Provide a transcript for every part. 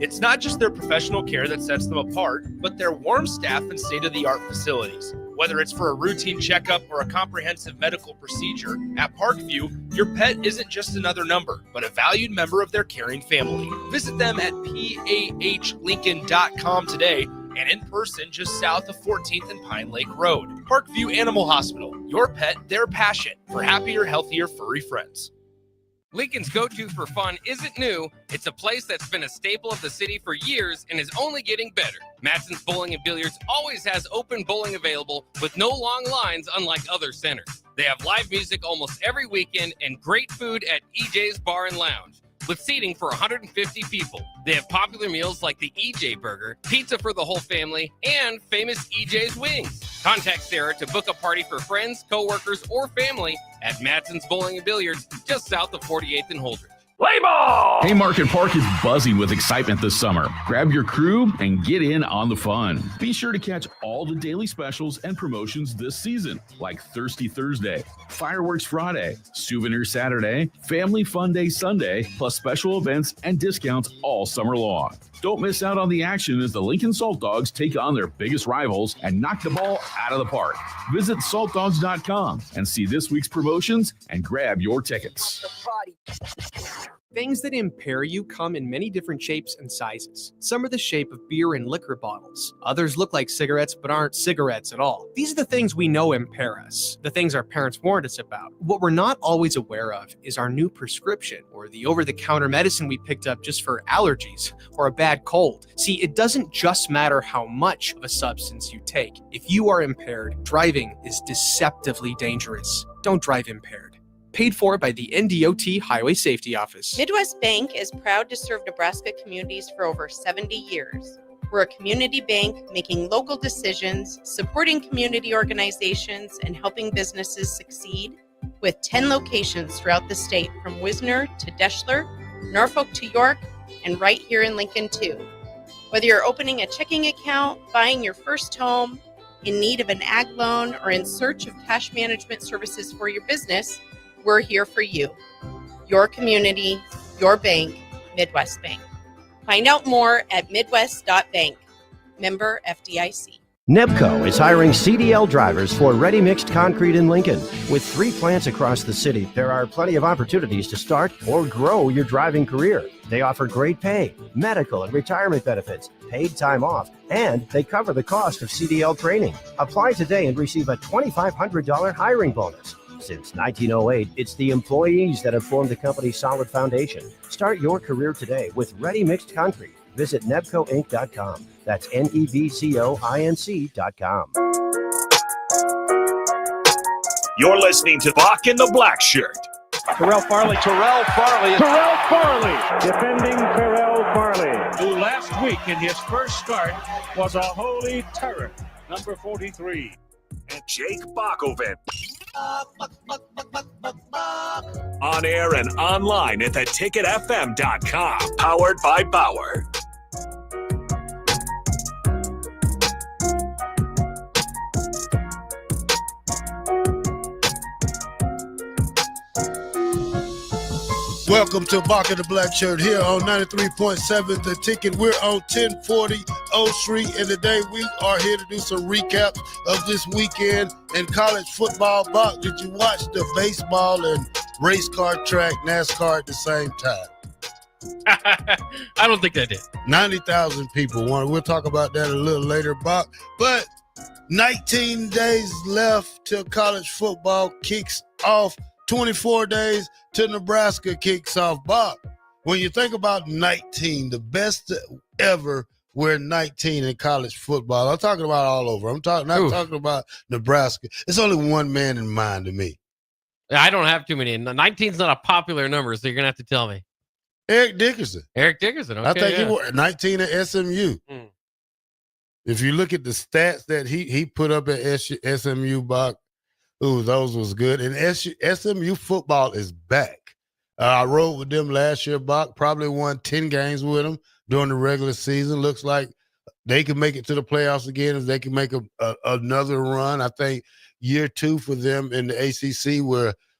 It's not just their professional care that sets them apart, but their warm staff and state-of-the-art facilities. Whether it's for a routine checkup or a comprehensive medical procedure, at Parkview, your pet isn't just another number, but a valued member of their caring family. Visit them at pahlincoln.com today and in person just south of 14th and Pine Lake Road. Parkview Animal Hospital, your pet, their passion, for happier, healthier, furry friends. Lincoln's go-to for fun isn't new. It's a place that's been a staple of the city for years and is only getting better. Matson's Bowling and Billiards always has open bowling available with no long lines unlike other centers. They have live music almost every weekend and great food at EJ's Bar and Lounge, with seating for 150 people. They have popular meals like the EJ Burger, pizza for the whole family, and famous EJ's Wings. Contact Sarah to book a party for friends, coworkers, or family at Matson's Bowling and Billiards, just south of 48th and Holdridge. Play ball! Haymarket Park is buzzing with excitement this summer. Grab your crew and get in on the fun. Be sure to catch all the daily specials and promotions this season, like Thirsty Thursday, Fireworks Friday, Souvenir Saturday, Family Fun Day Sunday, plus special events and discounts all summer long. Don't miss out on the action as the Lincoln Salt Dogs take on their biggest rivals and knock the ball out of the park. Visit saltdogs.com and see this week's promotions and grab your tickets. Things that impair you come in many different shapes and sizes. Some are the shape of beer and liquor bottles. Others look like cigarettes but aren't cigarettes at all. These are the things we know impair us, the things our parents warned us about. What we're not always aware of is our new prescription or the over-the-counter medicine we picked up just for allergies or a bad cold. See, it doesn't just matter how much of a substance you take. If you are impaired, driving is deceptively dangerous. Don't drive impaired. Paid for by the NDOT Highway Safety Office. Midwest Bank is proud to serve Nebraska communities for over 70 years. We're a community bank making local decisions, supporting community organizations, and helping businesses succeed with 10 locations throughout the state, from Wisner to Deschler, Norfolk to York, and right here in Lincoln too. Whether you're opening a checking account, buying your first home, in need of an ag loan, or in search of cash management services for your business, we're here for you. Your community, your bank, Midwest Bank. Find out more at midwest.bank. Member FDIC. Nebco is hiring CDL drivers for ready-mixed concrete in Lincoln. With 3 plants across the city, there are plenty of opportunities to start or grow your driving career. They offer great pay, medical and retirement benefits, paid time off, and they cover the cost of CDL training. Apply today and receive a $2,500 hiring bonus. Since 1908, it's the employees that have formed the company's solid foundation. Start your career today with ready-mixed concrete. Visit nebcoinc.com. That's nebcoinc.com. You're listening to Bock and the Blackshirt. Terrell Farley. Defending Terrell Farley, who last week in his first start was a holy terror. Number 43. And Jake Bockoven. On air and online at theticketfm.com. Powered by Bauer. Welcome to Bock and the Blackshirt here on 93.7 The Ticket. We're on 1040 O Street, and today we are here to do some recaps of this weekend in college football. Bock, did you watch the baseball and race car track NASCAR at the same time? I don't think I did. 90,000 people won. We'll talk about that a little later, Bock. But 19 days left till college football kicks off. 24 days till Nebraska kicks off. Bock, when you think about 19, the best ever were 19 in college football. I'm talking about all over. I'm not talking about Nebraska. It's only one man in mind to me. I don't have too many. 19 is not a popular number, so you're going to have to tell me. Eric Dickerson. Okay, I think he was 19 at SMU. If you look at the stats that he put up at SMU, Bock, those was good. And SMU football is back. I rode with them last year, Bock. Probably won 10 games with them during the regular season. Looks like they can make it to the playoffs again if they can make another run. I think year 2 for them in the ACC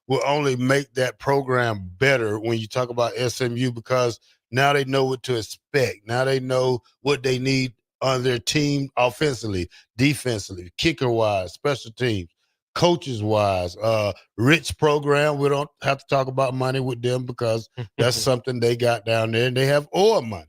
will only make that program better when you talk about SMU, because Now they know what to expect. Now they know what they need on their team offensively, defensively, kicker-wise, special teams, coaches-wise, rich program. We don't have to talk about money with them because that's something they got down there, and they have oil money.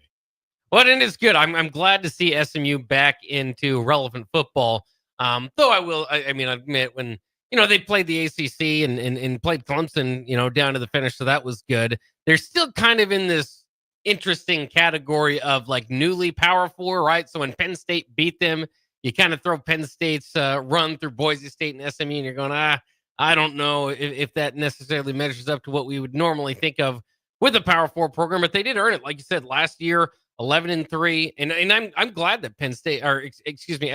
Well, and it's good. I'm glad to see SMU back into relevant football. Though I admit when they played the ACC and played Clemson, down to the finish, so that was good. They're still kind of in this interesting category of like newly Power 4, right? So when Penn State beat them, you kind of throw Penn State's run through Boise State and SMU, and you're going, I don't know if that necessarily measures up to what we would normally think of with a Power 4 program, but they did earn it, like you said, last year. 11-3, and I'm glad that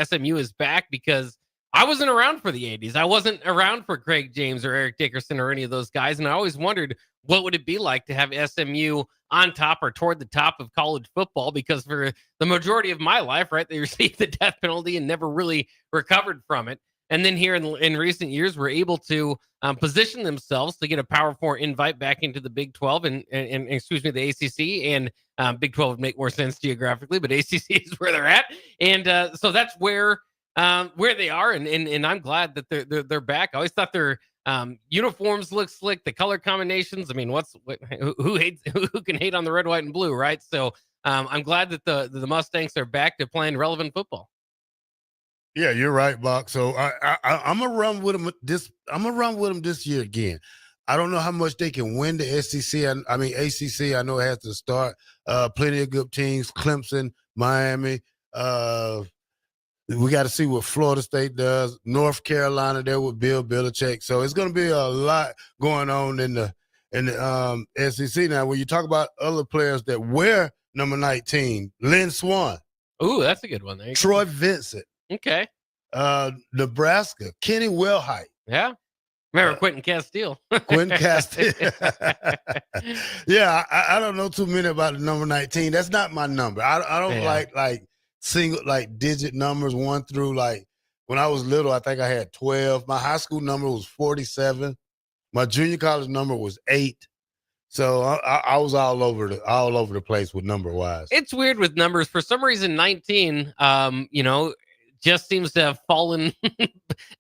SMU is back because I wasn't around for the 80s. I wasn't around for Craig James or Eric Dickerson or any of those guys, and I always wondered what would it be like to have SMU on top or toward the top of college football, because for the majority of my life, right, they received the death penalty and never really recovered from it. And then here in recent years, we're able to position themselves to get a Power 4 invite back into the Big 12 and the ACC, and Big 12 would make more sense geographically, but ACC is where they're at. And so that's where they are. And I'm glad that they're back. I always thought their uniforms look slick. The color combinations. I mean, who can hate on the red, white, and blue, right? So I'm glad that the Mustangs are back to playing relevant football. Yeah, you're right, Bock. So I'm gonna run with them this year again. I don't know how much they can win the SEC. ACC. I know it has to start. Plenty of good teams: Clemson, Miami. We got to see what Florida State does. North Carolina there with Bill Belichick. So it's going to be a lot going on in the SEC. Now, when you talk about other players that wear number 19, Lynn Swann. Ooh, that's a good one. There Troy Vincent. Okay. Nebraska, Kenny Wilhite. Yeah. Remember Quentin Castile. Quentin Castile. Yeah, I don't know too many about the number 19. That's not my number. I don't like single, like digit numbers 1 through, like when I was little, I think I had 12. My high school number was 47. My junior college number was 8. So I was all over the place with number wise. It's weird with numbers. For some reason, 19, just seems to have fallen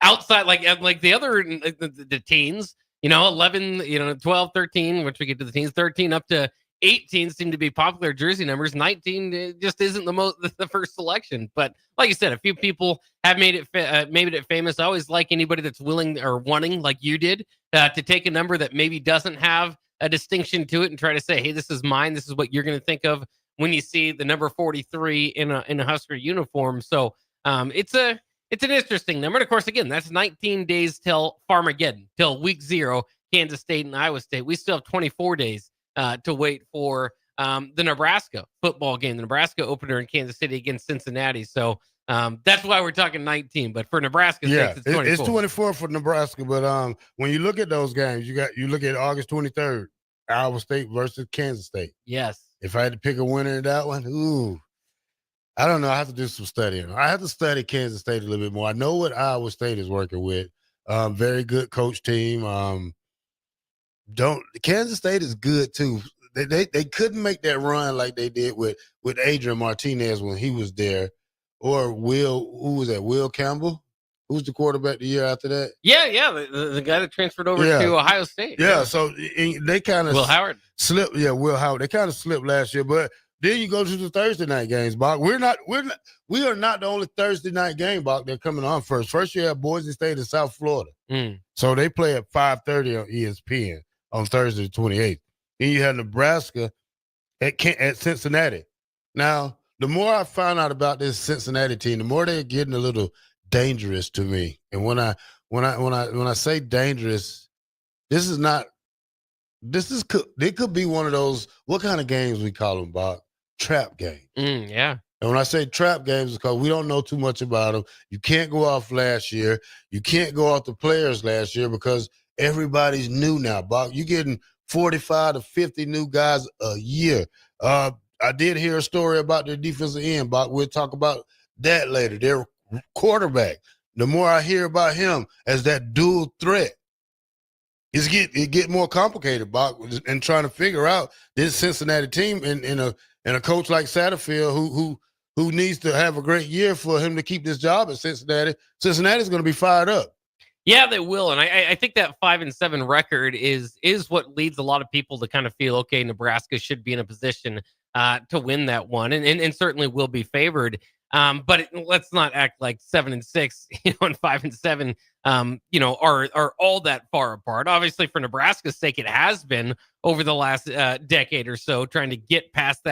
outside, like the other the teens, 11, 12, 13, which we get to the teens, 13 up to 18 seem to be popular jersey numbers. 19 just isn't the first selection. But like you said, a few people have made it famous. I always like anybody that's willing or wanting, like you did, to take a number that maybe doesn't have a distinction to it and try to say, hey, this is mine. This is what you're going to think of when you see the number 43 in a Husker uniform. So it's an interesting number. And of course, again, that's 19 days till Farmageddon, till week 0, Kansas State and Iowa State. We still have 24 days to wait for the Nebraska football game, the Nebraska opener in Kansas City against Cincinnati. So that's why we're talking 19. But for Nebraska, it's 24. It's 24 for Nebraska. But when you look at those games, you look at August 23rd, Iowa State versus Kansas State. Yes. If I had to pick a winner in that one, I don't know. I have to do some studying. I have to study Kansas State a little bit more. I know what Iowa State is working with. Very good coach team. Kansas State is good too. They couldn't make that run like they did with Adrian Martinez when he was there, or who was that? Will Campbell, who's the quarterback the year after that? Yeah, the guy that transferred over to Ohio State. Yeah, so they kind of Will Howard slipped. Yeah, Will Howard. They kind of slipped last year, but then you go to the Thursday night games, Bock. We are not the only Thursday night game, Bock, they're coming on first. First you have Boise State in South Florida. So they play at 5:30 on ESPN on Thursday the 28th. Then you have Nebraska at Cincinnati. Now, the more I found out about this Cincinnati team, the more they're getting a little dangerous to me. And when I say dangerous, they could be one of those, what kind of games we call them, Bob? Trap games. Yeah. And when I say trap games, it's because we don't know too much about them. You can't go off last year. You can't go off the players last year because everybody's new now, Bob. You're getting 45 to 50 new guys a year. I did hear a story about their defensive end, Bob. We'll talk about that later. Their quarterback, the more I hear about him as that dual threat, it get more complicated, Bock, and trying to figure out this Cincinnati team and a coach like Satterfield who needs to have a great year for him to keep this job at Cincinnati. Cincinnati's going to be fired up. Yeah, they will, and I think that 5-7 record is what leads a lot of people to kind of feel, okay, Nebraska should be in a position to win that one, and certainly will be favored. But let's not act like 7-6, and 5-7, are all that far apart. Obviously, for Nebraska's sake, it has been over the last decade or so, trying to get past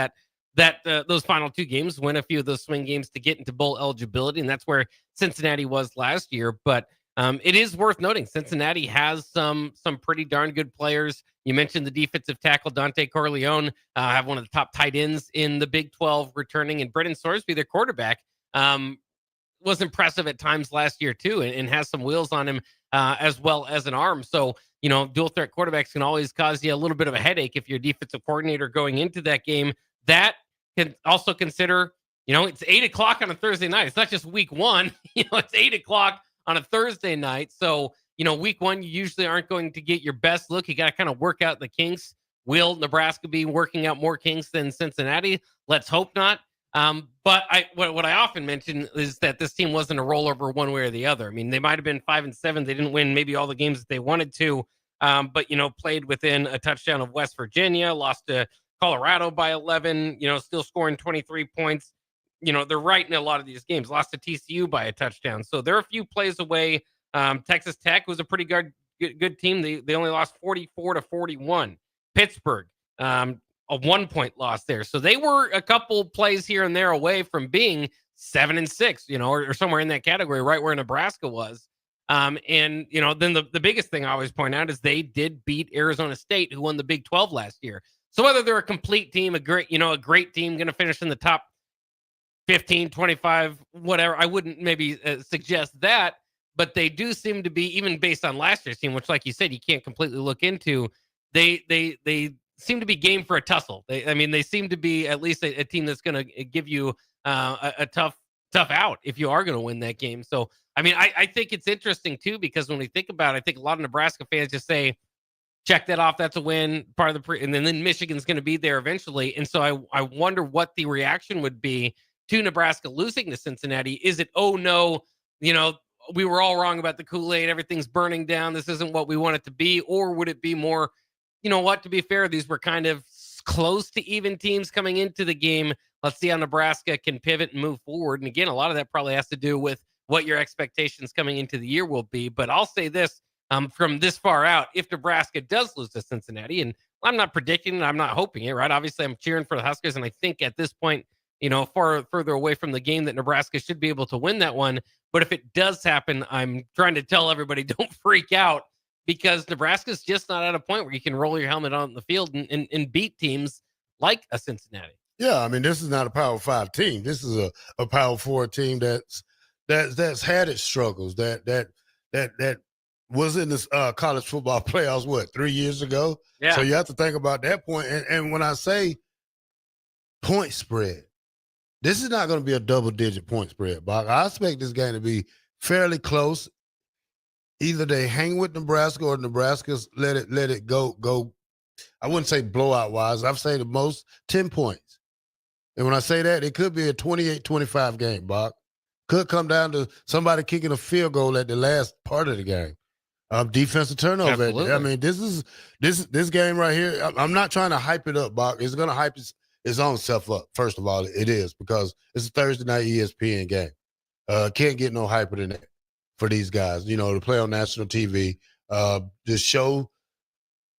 those final two games, win a few of those swing games to get into bowl eligibility, and that's where Cincinnati was last year. But it is worth noting Cincinnati has some pretty darn good players. You mentioned the defensive tackle Dante Corleone, have one of the top tight ends in the Big 12 returning, and Brendan Sorsby, their quarterback, was impressive at times last year too, and has some wheels on him as well as an arm. So, dual threat quarterbacks can always cause you a little bit of a headache if you're a defensive coordinator going into that game. That can also consider, it's 8:00 on a Thursday night. It's not just week one, it's 8:00 on a Thursday night. So, week one, you usually aren't going to get your best look. You got to kind of work out the kinks. Will Nebraska be working out more kinks than Cincinnati? Let's hope not. But what I often mention is that this team wasn't a rollover one way or the other. I mean, they might have been 5-7. They didn't win maybe all the games that they wanted to, but, played within a touchdown of West Virginia, lost to Colorado by 11, still scoring 23 points. They're right in a lot of these games. Lost to TCU by a touchdown. So they're a few plays away. Texas Tech was a pretty good team. They only lost 44-41. Pittsburgh, a 1-point loss there. So they were a couple plays here and there away from being 7-6, or somewhere in that category, right where Nebraska was. And then the biggest thing I always point out is they did beat Arizona State, who won the Big 12 last year. So whether they're a complete team, a great team going to finish in the top 15, 25, whatever, I wouldn't maybe suggest that, but they do seem to be, even based on last year's team, which, like you said, you can't completely look into, they seem to be game for a tussle. They seem to be at least a team that's going to give you a tough out if you are going to win that game. So, I think it's interesting, too, because when we think about it, I think a lot of Nebraska fans just say, check that off, that's a win, part of the and then Michigan's going to be there eventually. And so I wonder what the reaction would be to Nebraska losing to Cincinnati. Is it, oh no, we were all wrong about the Kool-Aid, everything's burning down, this isn't what we want it to be? Or would it be more, to be fair, these were kind of close to even teams coming into the game. Let's see how Nebraska can pivot and move forward. And again, a lot of that probably has to do with what your expectations coming into the year will be. But I'll say this, from this far out, if Nebraska does lose to Cincinnati, and I'm not predicting, I'm not hoping it, right? Obviously, I'm cheering for the Huskers, and I think at this point, further away from the game, that Nebraska should be able to win that one. But if it does happen, I'm trying to tell everybody, don't freak out, because Nebraska's just not at a point where you can roll your helmet on the field and beat teams like a Cincinnati. Yeah, this is not a Power 5 team. This is a Power 4 team that's had its struggles, that was in the college football playoffs, 3 years ago? Yeah. So you have to think about that point. And when I say point spread, this is not going to be a double-digit point spread, Bock. I expect this game to be fairly close. Either they hang with Nebraska or Nebraska's let it go. I wouldn't say blowout-wise. I'd say the most 10 points. And when I say that, it could be a 28-25 game, Bock. Could come down to somebody kicking a field goal at the last part of the game. Defensive turnover. Absolutely. This game right here, I'm not trying to hype it up, Bock. It's going to hype its own self up. First of all, it is, because it's a Thursday night ESPN game. Can't get no hyper than that for these guys, to play on national TV, to show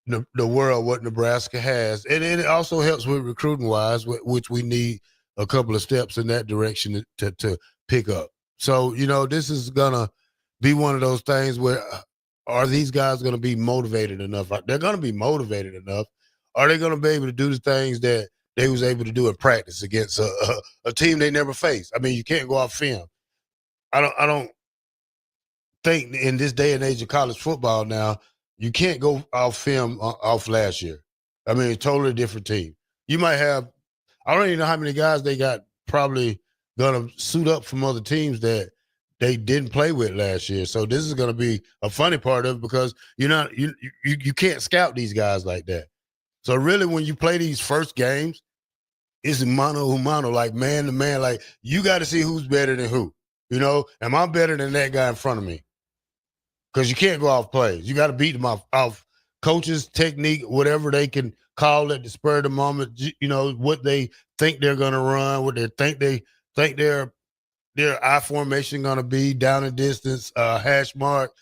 the world what Nebraska has. And it also helps with recruiting wise, which we need a couple of steps in that direction to pick up. So, this is going to be one of those things where, are these guys going to be motivated enough? They're going to be motivated enough. Are they going to be able to do the things that they was able to do in practice against a team they never faced? You can't go off film. I don't think in this day and age of college football now, you can't go off film off last year. A totally different team. You might have, I don't even know how many guys they got probably going to suit up from other teams that they didn't play with last year. So this is going to be a funny part of it because you can't scout these guys like that. So really, when you play these first games, it's mano a mano, like man to man. Like you got to see who's better than who. Am I better than that guy in front of me? Because you can't go off plays. You got to beat them off coaches' technique, whatever they can call it, the spur of the moment. What they think they're going to run, what they think their I formation going to be, down and distance, hash mark,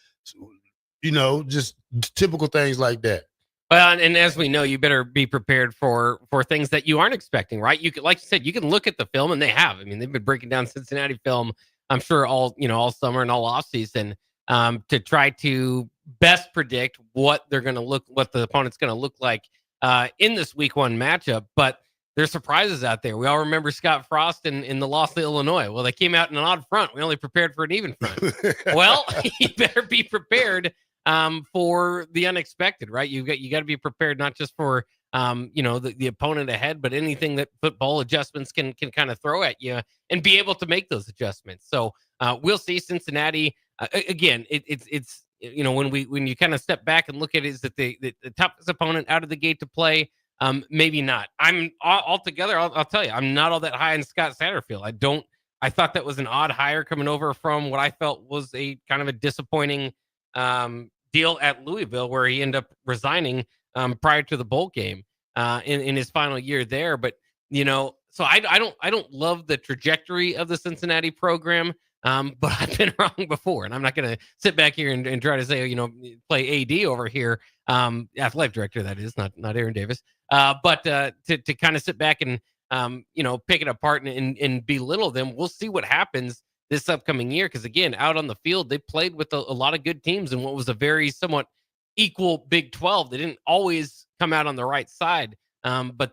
just typical things like that. Well, and as we know, you better be prepared for things that you aren't expecting, right? You could, like you said, you can look at the film, and they have. I mean, they've been breaking down Cincinnati film, I'm sure, all summer and all offseason, to try to best predict what the opponent's going to look like in this week 1 matchup. But there's surprises out there. We all remember Scott Frost in the loss to Illinois. Well, they came out in an odd front. We only prepared for an even front. Well, you better be prepared for the unexpected, right? You got to be prepared not just for the opponent ahead, but anything that football adjustments can kind of throw at you, and be able to make those adjustments. So we'll see. Cincinnati again. It's when you kind of step back and look at it, is that the toughest opponent out of the gate to play? Maybe not. I'm altogether. I'll tell you, I'm not all that high in Scott Satterfield. I thought that was an odd hire coming over from what I felt was a kind of a disappointing deal at Louisville, where he ended up resigning prior to the bowl game in his final year there. But so I don't love the trajectory of the Cincinnati program. But I've been wrong before, and I'm not going to sit back here and try to say, play AD over here, athletic director, that is, not Aaron Davis. But to kind of sit back and pick it apart and belittle them. We'll see what happens this upcoming year, because again, out on the field, they played with a lot of good teams in what was a very somewhat equal Big 12. They didn't always come out on the right side, but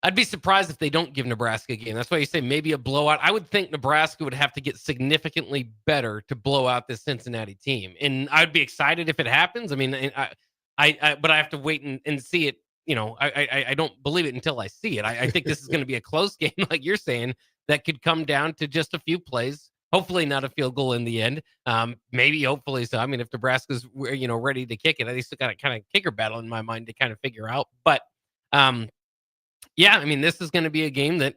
I'd be surprised if they don't give Nebraska a game. That's why you say maybe a blowout. I would think Nebraska would have to get significantly better to blow out this Cincinnati team, and I'd be excited if it happens. I mean, but I have to wait and see it. I don't believe it until I see it. I think this is going to be a close game, like you're saying, that could come down to just a few plays. Hopefully not a field goal in the end. Maybe, hopefully so. I mean, if Nebraska's ready to kick it, I still got a kind of kicker battle in my mind to kind of figure out. But yeah, I mean, this is going to be a game that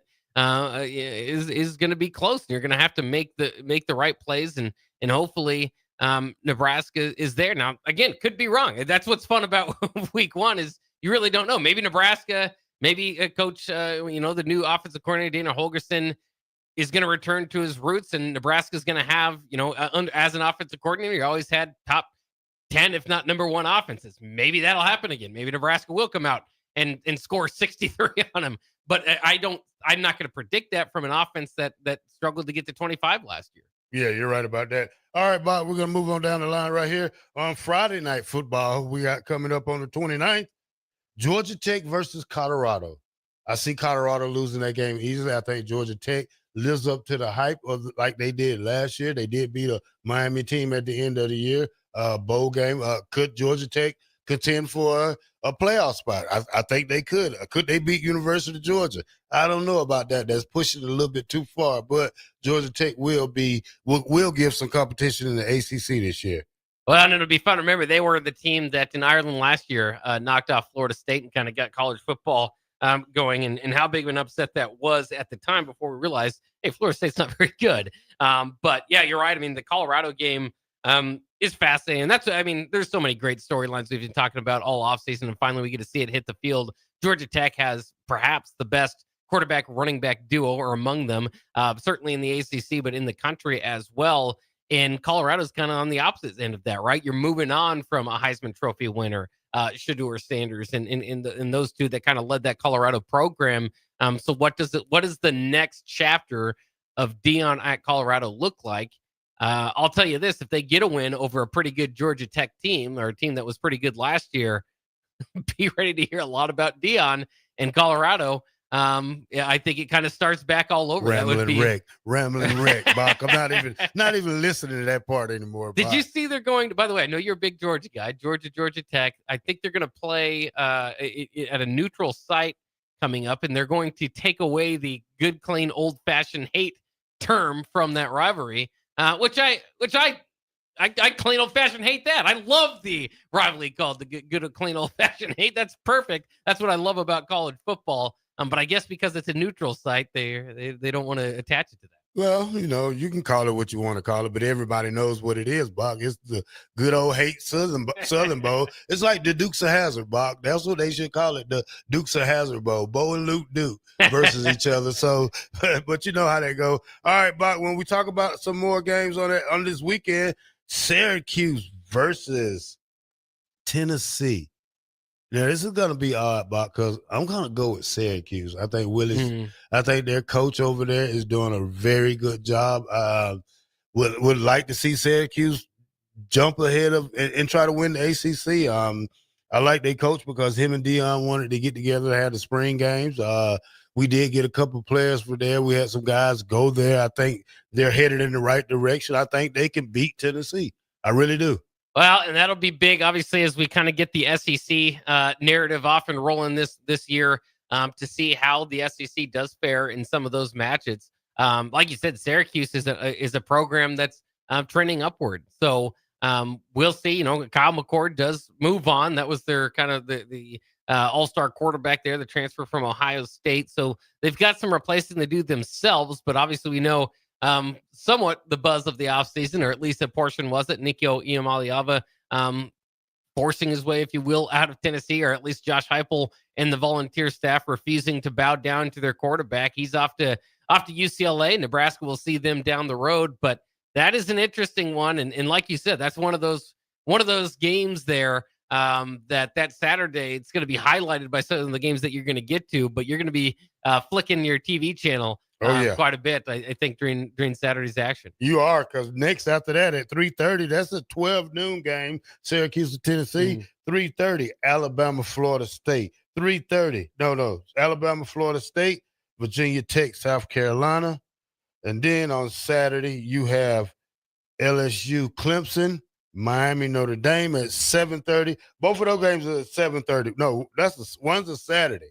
is going to be close. You're going to have to make the right plays, and hopefully Nebraska is there. Now, again, could be wrong. That's what's fun about week 1 is you really don't know. Maybe Nebraska, maybe coach, the new offensive coordinator, Dana Holgerson, is going to return to his roots, and Nebraska is going to have, as an offensive coordinator, you always had top 10, if not number 1 offenses. Maybe that'll happen again. Maybe Nebraska will come out and score 63 on them. But I'm not going to predict that from an offense that struggled to get to 25 last year. Yeah, you're right about that. All right, Bob, we're going to move on down the line right here. On Friday night football, we got coming up on the 29th, Georgia Tech versus Colorado. I see Colorado losing that game easily. I think Georgia Tech lives up to the hype of like they did last year. They did beat a Miami team at the end of the year, bowl game. Could Georgia Tech contend for a playoff spot? I think they could. Could they beat University of Georgia? I don't know about that. That's pushing it a little bit too far, but Georgia Tech will give some competition in the ACC this year. Well, and it'll be fun. Remember, they were the team that in Ireland last year knocked off Florida State and kind of got college football going, and how big of an upset that was at the time before we realized, hey, Florida State's not very good. But yeah, you're right. I mean, the Colorado game is fascinating. And there's so many great storylines we've been talking about all offseason, and finally we get to see it hit the field. Georgia Tech has perhaps the best quarterback running back duo, or among them, certainly in the ACC, but in the country as well. And Colorado's kind of on the opposite end of that, right? You're moving on from a Heisman Trophy winner, Shedeur Sanders, and those two that kind of led that Colorado program. So what is the next chapter of Dion at Colorado look like? I'll tell you this: if they get a win over a pretty good Georgia Tech team, or a team that was pretty good last year, be ready to hear a lot about Dion and Colorado. I think it kind of starts back all over. Rambling Rick, Bock. I'm not even listening to that part anymore. Did you see they're going to? By the way, I know you're a big Georgia guy. Georgia Tech. I think they're going to play at a neutral site coming up, and they're going to take away the good, clean, old-fashioned hate term from that rivalry, which I clean old fashioned hate that. I love the rivalry called the good clean old fashioned hate. That's perfect. That's what I love about college football. But I guess because it's a neutral site, they don't want to attach it to that. Well, you can call it what you want to call it, but everybody knows what it is, Bock. It's the good old hate Southern Bowl. It's like the Dukes of Hazzard, Bock. That's what they should call it, the Dukes of Hazzard Bowl. Bo and Luke Duke versus each other. So, but you know how they go. All right, Bock, when we talk about some more games on this weekend, Syracuse versus Tennessee. Now, this is going to be odd, Bock, because I'm going to go with Syracuse. I think I think their coach over there is doing a very good job. Would like to see Syracuse jump ahead of and try to win the ACC. I like their coach because him and Dion wanted to get together to have the spring games. We did get a couple players for there. We had some guys go there. I think they're headed in the right direction. I think they can beat Tennessee. I really do. Well, and that'll be big, obviously, as we kind of get the SEC narrative off and rolling this year to see how the SEC does fare in some of those matches. Like you said, Syracuse is a program that's trending upward. So we'll see. Kyle McCord does move on. That was their kind of the all-star quarterback there, the transfer from Ohio State. So they've got some replacing to do themselves, but obviously we know somewhat the buzz of the offseason, or at least a portion was it. Nico Iamaleava forcing his way, if you will, out of Tennessee, or at least Josh Heupel and the Volunteer staff refusing to bow down to their quarterback. He's off to UCLA. Nebraska will see them down the road, but that is an interesting one. And like you said, that's one of those games there that Saturday, it's going to be highlighted by some of the games that you're going to get to, but you're going to be flicking your TV channel quite a bit, I think, during Saturday's action. You are, because next after that at 3:30, that's a 12 noon game, Syracuse to Tennessee. 3:30, Alabama, Florida State. 3:30, no, Alabama, Florida State, Virginia Tech, South Carolina. And then on Saturday, you have LSU, Clemson, Miami, Notre Dame at 7:30. Both of those games are at 7:30. No, one's a Saturday.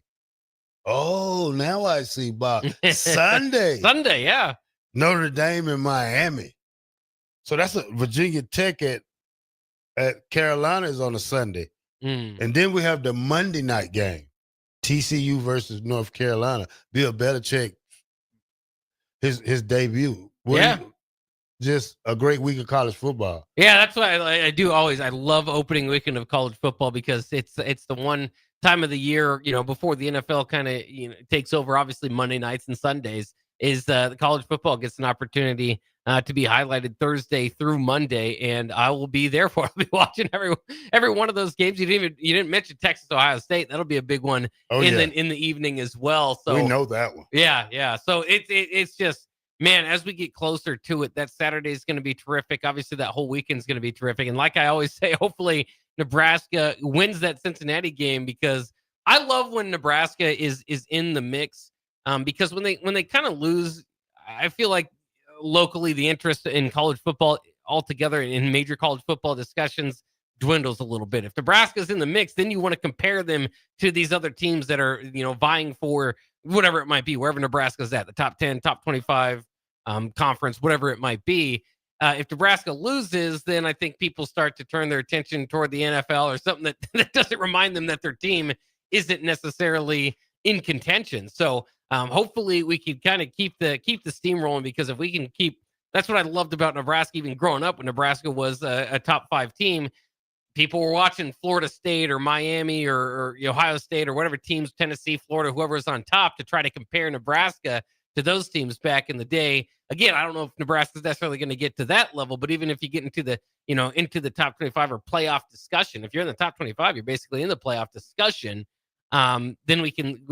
Oh, now I see, Bob. Sunday, yeah. Notre Dame and Miami. So that's a Virginia Tech at Carolina is on a Sunday. And then we have the Monday night game, TCU versus North Carolina. Bill Belichick, his debut. Just a great week of college football. Yeah, that's why I love opening weekend of college football, because it's the one time of the year, before the NFL kind of, takes over. Obviously Monday nights and Sundays is the college football gets an opportunity to be highlighted Thursday through Monday, and I will be there for it. I'll be watching every one of those games. You didn't mention Texas, Ohio State. That'll be a big one in the evening as well. So we know that one. Yeah. So it's just, man, as we get closer to it, that Saturday is going to be terrific. Obviously, that whole weekend is going to be terrific. And like I always say, hopefully Nebraska wins that Cincinnati game, because I love when Nebraska is in the mix. Because when they kind of lose, I feel like locally the interest in college football altogether in major college football discussions dwindles a little bit. If Nebraska's in the mix, then you want to compare them to these other teams that are, vying for whatever it might be, wherever Nebraska's at, the top 10, top 25 conference, whatever it might be. If Nebraska loses, then I think people start to turn their attention toward the NFL or something that doesn't remind them that their team isn't necessarily in contention. So hopefully we can kind of keep the steam rolling, because if we can that's what I loved about Nebraska, even growing up when Nebraska was a top 5 team. People were watching Florida State or Miami or Ohio State or whatever teams, Tennessee, Florida, whoever was on top, to try to compare Nebraska to those teams back in the day. Again, I don't know if Nebraska's necessarily going to get to that level, but even if you get into the top 25 or playoff discussion, if you're in the top 25, you're basically in the playoff discussion. Then we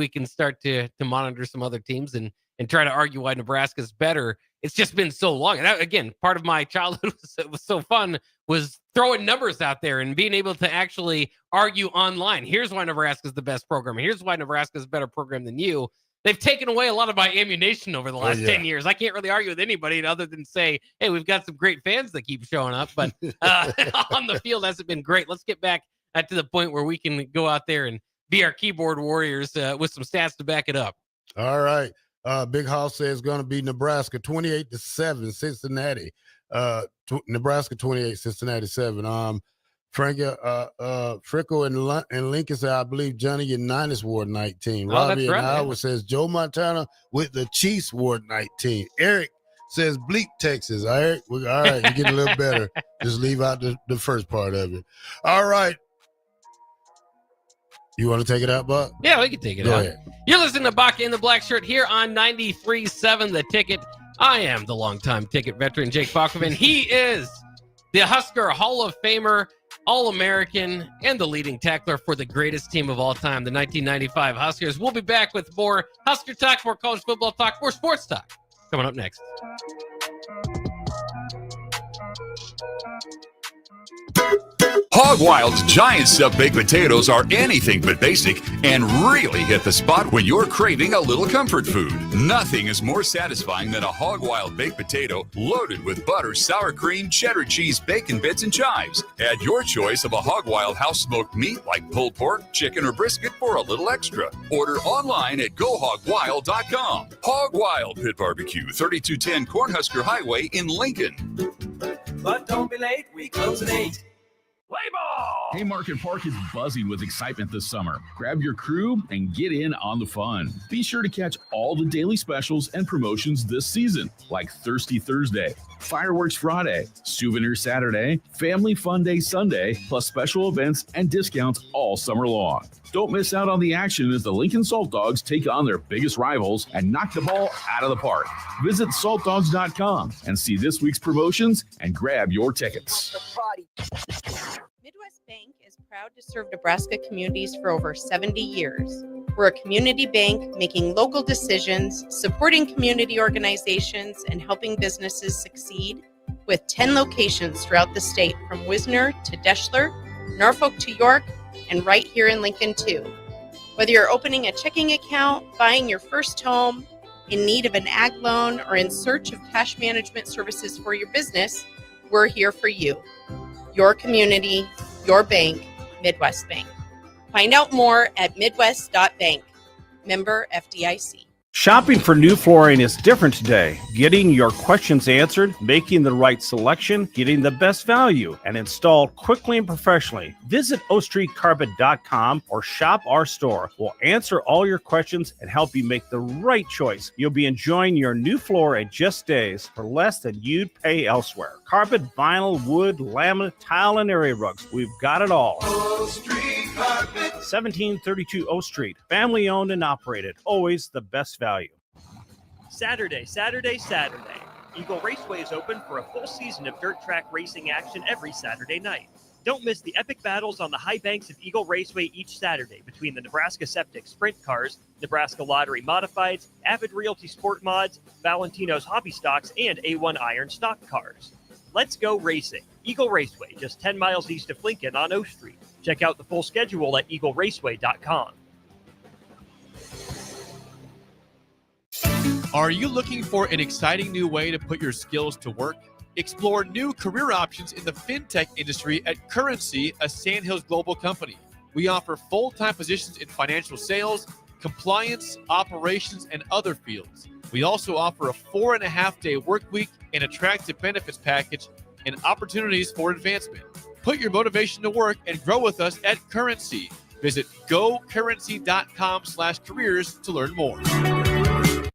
can start to monitor some other teams and try to argue why Nebraska's better. It's just been so long. And that, again, part of my childhood was so fun, was throwing numbers out there and being able to actually argue online. Here's why Nebraska's the best program. Here's why Nebraska's a better program than you. They've taken away a lot of my ammunition over the last 10 years. I can't really argue with anybody other than say, hey, we've got some great fans that keep showing up, but on the field hasn't been great. Let's get back to the point where we can go out there and be our keyboard warriors with some stats to back it up. All right. Big House says going to be Nebraska 28-7, Cincinnati. Nebraska 28, Cincinnati 7. Frankie, Frickle and Lincoln say, I believe Johnny Unitas wore 19. Robbie in Iowa says Joe Montana with the Chiefs wore 19. Eric says Bleak, Texas. Eric, all right, you're getting a little better. Just leave out the first part of it. All right. You want to take it out, Buck? Yeah, we can take it out. Go ahead. You're listening to Bock in the Blackshirt here on 93.7 The Ticket. I am the longtime Ticket veteran, Jake Bockoven. He is the Husker Hall of Famer, All-American, and the leading tackler for the greatest team of all time, the 1995 Huskers. We'll be back with more Husker talk, more college football talk, more sports talk coming up next. Hog Wild's giant stuffed baked potatoes are anything but basic and really hit the spot when you're craving a little comfort food. Nothing is more satisfying than a Hog Wild baked potato loaded with butter, sour cream, cheddar cheese, bacon bits, and chives. Add your choice of a Hog Wild house-smoked meat like pulled pork, chicken, or brisket for a little extra. Order online at GoHogWild.com. Hog Wild Pit Barbecue, 3210 Cornhusker Highway in Lincoln. But don't be late, we close at 8. Play ball! Haymarket Park is buzzing with excitement this summer. Grab your crew and get in on the fun. Be sure to catch all the daily specials and promotions this season, like Thirsty Thursday, Fireworks Friday, Souvenir Saturday, Family Fun Day Sunday, plus special events and discounts all summer long. Don't miss out on the action as the Lincoln Salt Dogs take on their biggest rivals and knock the ball out of the park. Visit saltdogs.com and see this week's promotions and grab your tickets. Midwest Bank is proud to serve Nebraska communities for over 70 years. We're a community bank making local decisions, supporting community organizations, and helping businesses succeed with 10 locations throughout the state, from Wisner to Deschler, Norfolk to York, and right here in Lincoln too. Whether you're opening a checking account, buying your first home, in need of an ag loan, or in search of cash management services for your business, we're here for you. Your community, your bank, Midwest Bank. Find out more at midwest.bank. Member FDIC. Shopping for new flooring is different today. Getting your questions answered, making the right selection, getting the best value, and installed quickly and professionally. Visit ostreetcarpet.com or shop our store. We'll answer all your questions and help you make the right choice. You'll be enjoying your new floor in just days for less than you'd pay elsewhere. Carpet, vinyl, wood, laminate, tile, and area rugs. We've got it all. O Street Carpet. 1732 O Street. Family owned and operated. Always the best value. Saturday. Eagle Raceway is open for a full season of dirt track racing action every Saturday night. Don't miss the epic battles on the high banks of Eagle Raceway each Saturday between the Nebraska Septic Sprint Cars, Nebraska Lottery Modifieds, Avid Realty Sport Mods, Valentino's Hobby Stocks, and A1 Iron Stock Cars. Let's go racing. Eagle Raceway, just 10 miles east of Lincoln on O Street. Check out the full schedule at eagleraceway.com. Are you looking for an exciting new way to put your skills to work? Explore new career options in the fintech industry at Currency, a Sandhills global company. We offer full-time positions in financial sales, compliance, operations, and other fields. We also offer a 4.5-day work week, an attractive benefits package, and opportunities for advancement. Put your motivation to work and grow with us at Currency. Visit gocurrency.com/careers to learn more.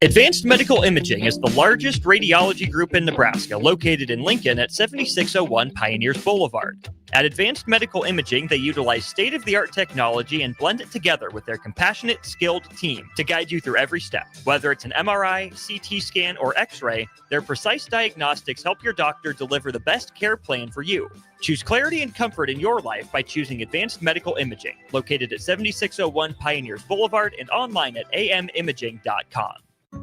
Advanced Medical Imaging is the largest radiology group in Nebraska, located in Lincoln at 7601 Pioneers Boulevard. At Advanced Medical Imaging, they utilize state-of-the-art technology and blend it together with their compassionate, skilled team to guide you through every step. Whether it's an MRI, CT scan, or X-ray, their precise diagnostics help your doctor deliver the best care plan for you. Choose clarity and comfort in your life by choosing Advanced Medical Imaging, located at 7601 Pioneers Boulevard and online at amimaging.com.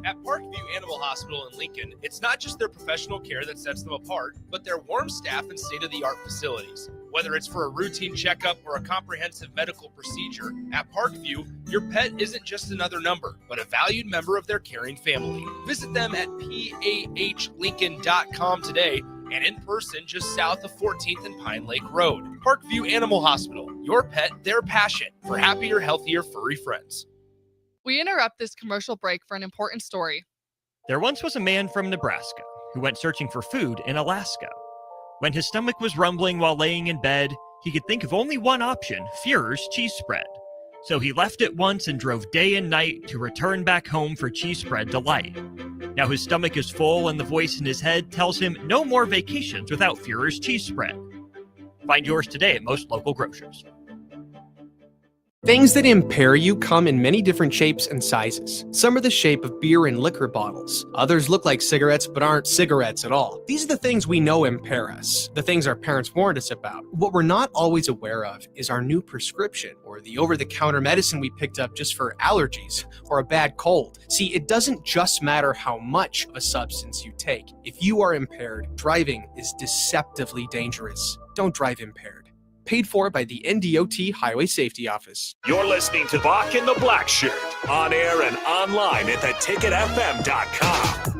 At Parkview Animal Hospital in Lincoln, it's not just their professional care that sets them apart, but their warm staff and state-of-the-art facilities. Whether it's for a routine checkup or a comprehensive medical procedure, at Parkview, your pet isn't just another number, but a valued member of their caring family. Visit them at pahlincoln.com today and in person just south of 14th and Pine Lake Road. Parkview Animal Hospital, your pet, their passion, for happier, healthier, furry friends. We interrupt this commercial break for an important story. There once was a man from Nebraska who went searching for food in Alaska. When his stomach was rumbling while laying in bed, he could think of only one option, Führer's cheese spread. So he left it once and drove day and night to return back home for cheese spread delight. Now his stomach is full and the voice in his head tells him no more vacations without Führer's cheese spread. Find yours today at most local grocers. Things that impair you come in many different shapes and sizes. Some are the shape of beer and liquor bottles. Others look like cigarettes but aren't cigarettes at all. These are the things we know impair us, the things our parents warned us about. What we're not always aware of is our new prescription or the over-the-counter medicine we picked up just for allergies or a bad cold. See, it doesn't just matter how much of a substance you take. If you are impaired, driving is deceptively dangerous. Don't drive impaired. Paid for by the NDOT Highway Safety Office. You're listening to Bock and the Blackshirt on air and online at theticketfm.com.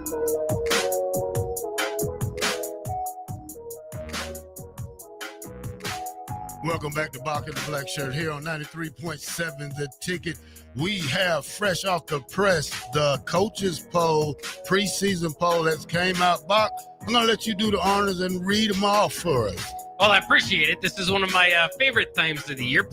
Welcome back to Bock and the Blackshirt here on 93.7 The Ticket. We have fresh off the press the coaches poll, preseason poll that's came out. Bock, I'm going to let you do the honors and read them off for us. Well, I appreciate it. This is one of my favorite times of the year.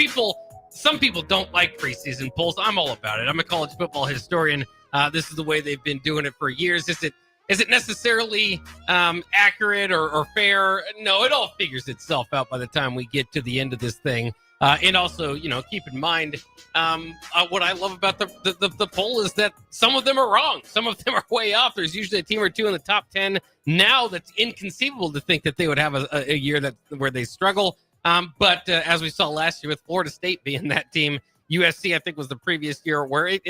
Some people don't like preseason polls. I'm all about it. I'm a college football historian. This is the way they've been doing it for years. Is it necessarily accurate or fair? No, it all figures itself out by the time we get to the end of this thing. And also, keep in mind what I love about the poll is that some of them are wrong. Some of them are way off. There's usually a team or two in the top 10 now that's inconceivable to think that they would have a year where they struggle. But as we saw last year with Florida State being that team, USC I think was the previous year where it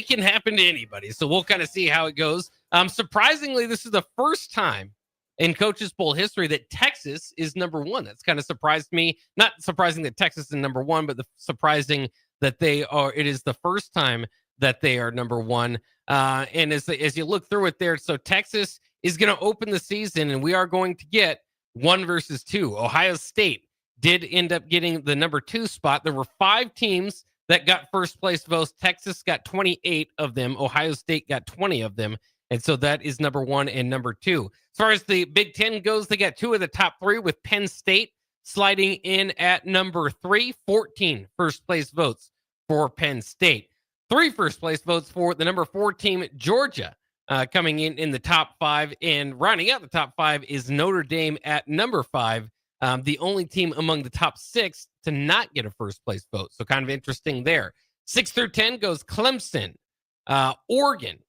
can happen to anybody. So we'll kind of see how it goes. Surprisingly, this is the first time in Coaches Poll history that Texas is number one. That's kind of surprised me. Not surprising that Texas is number one, but surprising that it is the first time that they are number one. And as you look through it there, so Texas is going to open the season and we are going to get 1 versus 2. Ohio State did end up getting the number 2 spot. There were 5 teams that got first place votes. Texas got 28 of them. Ohio State got 20 of them. And so that is number 1 and number 2. As far as the Big Ten goes, they got 2 of the top 3 with Penn State sliding in at number 3, 14 first place votes for Penn State. 3 first place votes for the number 4 team, Georgia, coming in the top 5. And rounding out the top 5 is Notre Dame at number 5, the only team among the top 6 to not get a first place vote. So kind of interesting there. 6 through 10 goes Clemson, Oregon.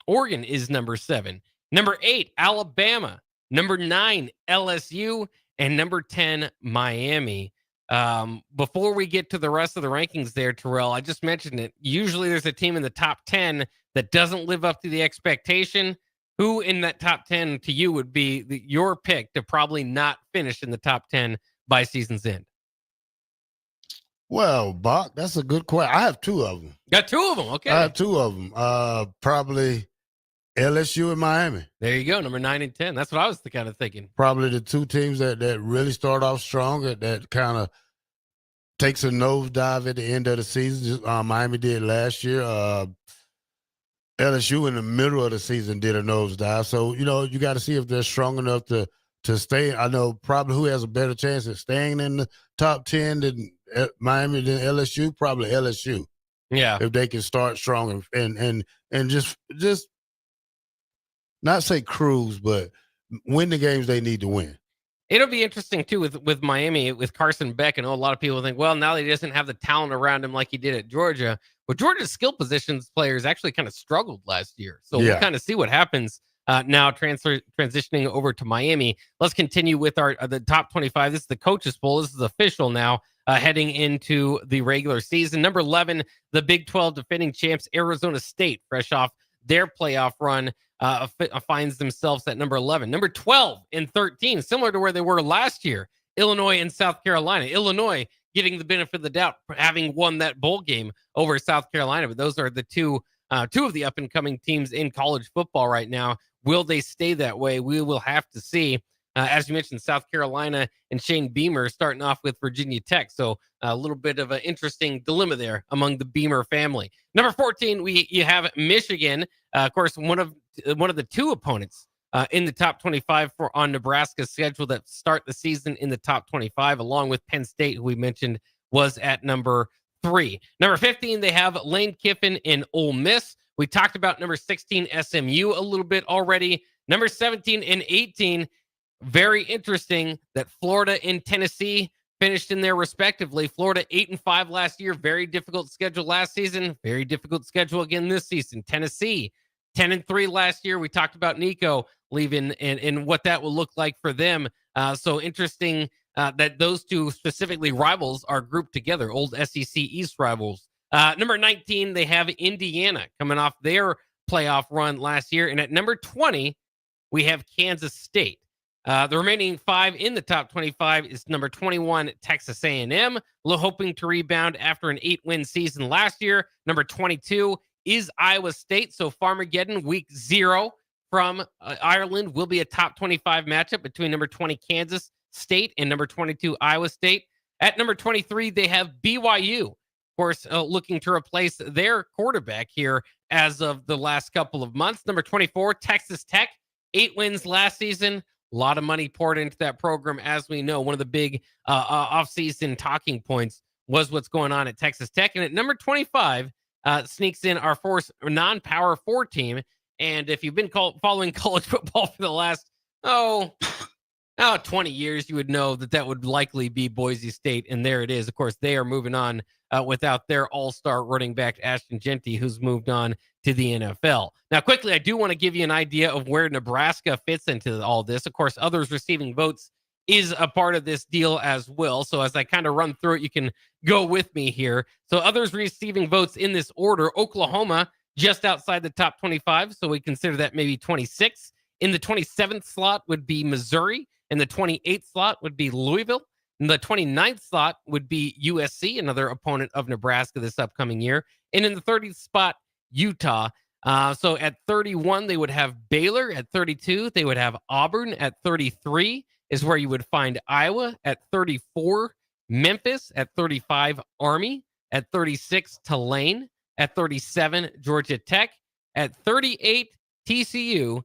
Oregon is number 7. Number 8, Alabama. Number 9, LSU. And number 10, Miami. Before we get to the rest of the rankings there, Terrell, I just mentioned it. Usually there's a team in the top 10 that doesn't live up to the expectation. Who in that top 10 to you would be your pick to probably not finish in the top 10 by season's end? Well, Bock, that's a good question. I have 2 of them. Got 2 of them, okay. I have 2 of them. Probably LSU and Miami. There you go, number 9 and 10. That's what I was kind of thinking. Probably the 2 teams that really start off strong, that kind of takes a nosedive at the end of the season. Miami did last year. LSU in the middle of the season did a nosedive. So, you got to see if they're strong enough to stay. I know probably who has a better chance of staying in the top 10 than Miami than LSU, probably LSU. Yeah. If they can start strong and just not say cruise, but win the games they need to win. It'll be interesting, too, with Miami, with Carson Beck. I know a lot of people think, well, now that he doesn't have the talent around him like he did at Georgia. But Georgia's skill positions players actually kind of struggled last year. So we'll kind of see what happens now transitioning over to Miami. Let's continue with the top 25. This is the coaches poll. This is official now heading into the regular season. Number 11, the Big 12 defending champs, Arizona State, fresh off their playoff run, finds themselves at number 11. Number 12 and 13, similar to where they were last year, Illinois and South Carolina. Illinois getting the benefit of the doubt, having won that bowl game over South Carolina. But those are the two of the up-and-coming teams in college football right now. Will they stay that way? We will have to see. As you mentioned, South Carolina and Shane Beamer starting off with Virginia Tech. So a little bit of an interesting dilemma there among the Beamer family. Number 14, you have Michigan. Of course, one of the two opponents in the top 25 on Nebraska's schedule that start the season in the top 25, along with Penn State, who we mentioned was at number 3. Number 15, they have Lane Kiffin in Ole Miss. We talked about number 16, SMU, a little bit already. Number 17 and 18, very interesting that Florida and Tennessee finished in there respectively. Florida 8-5 last year, very difficult schedule last season, very difficult schedule again this season. Tennessee 10-3 last year. We talked about Nico leaving and what that will look like for them. So interesting that those two specifically rivals are grouped together, old SEC East rivals. Number 19, they have Indiana coming off their playoff run last year. And at number 20, we have Kansas State. The remaining 5 in the top 25 is number 21, Texas A&M, hoping to rebound after an 8-win season last year. Number 22 is Iowa State. So Farmageddon week 0 from Ireland will be a top 25 matchup between number 20 Kansas State and number 22 Iowa State. At number 23, they have BYU. Of course, looking to replace their quarterback here as of the last couple of months. Number 24, Texas Tech, 8 wins last season. A lot of money poured into that program, as we know. One of the big offseason talking points was what's going on at Texas Tech. And at number 25, sneaks in our non-Power 4 team. And if you've been following college football for the last, 20 years, you would know that would likely be Boise State. And there it is. Of course, they are moving on without their all-star running back, Ashton Genty, who's moved on to the NFL. Now, quickly, I do want to give you an idea of where Nebraska fits into all this. Of course, others receiving votes is a part of this deal as well. So as I kind of run through it, you can go with me here. So others receiving votes in this order: Oklahoma, just outside the top 25. So we consider that maybe 26. In the 27th slot would be Missouri. In the 28th slot would be Louisville. In the 29th slot would be USC, another opponent of Nebraska this upcoming year. And in the 30th spot, Utah. So at 31, they would have Baylor. At 32, they would have Auburn. At 33 is where you would find Iowa. At 34, Memphis. At 35, Army. At 36, Tulane. At 37, Georgia Tech. At 38, TCU.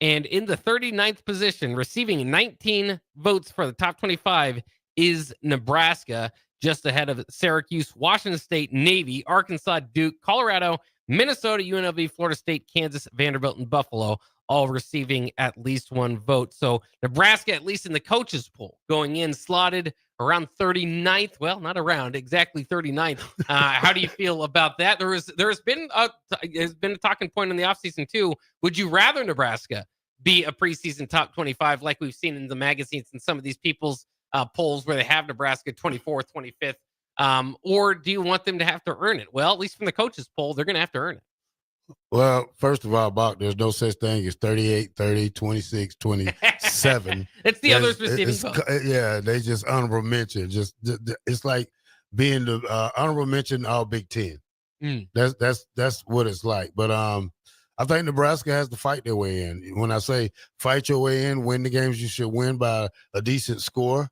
And in the 39th position, receiving 19 votes for the top 25, is Nebraska, just ahead of Syracuse, Washington State, Navy, Arkansas, Duke, Colorado, Minnesota, UNLV, Florida State, Kansas, Vanderbilt, and Buffalo, all receiving at least one vote. So Nebraska, at least in the coaches poll, going in slotted around 39th. Well, not around, exactly 39th. How do you feel about that? There's been a talking point in the offseason too. Would you rather Nebraska be a preseason top 25 like we've seen in the magazines and some of these people's polls where they have Nebraska 24th, 25th? Or do you want them to have to earn it? Well, at least from the coaches poll, they're going to have to earn it. Well, first of all, Bock, there's no such thing as 38, 30, 26, 27. It's the others receiving votes. Yeah, they just honorable mention. It's like being the honorable mention all Big Ten. That's what it's like. But I think Nebraska has to fight their way in. When I say fight your way in, win the games you should win by a decent score.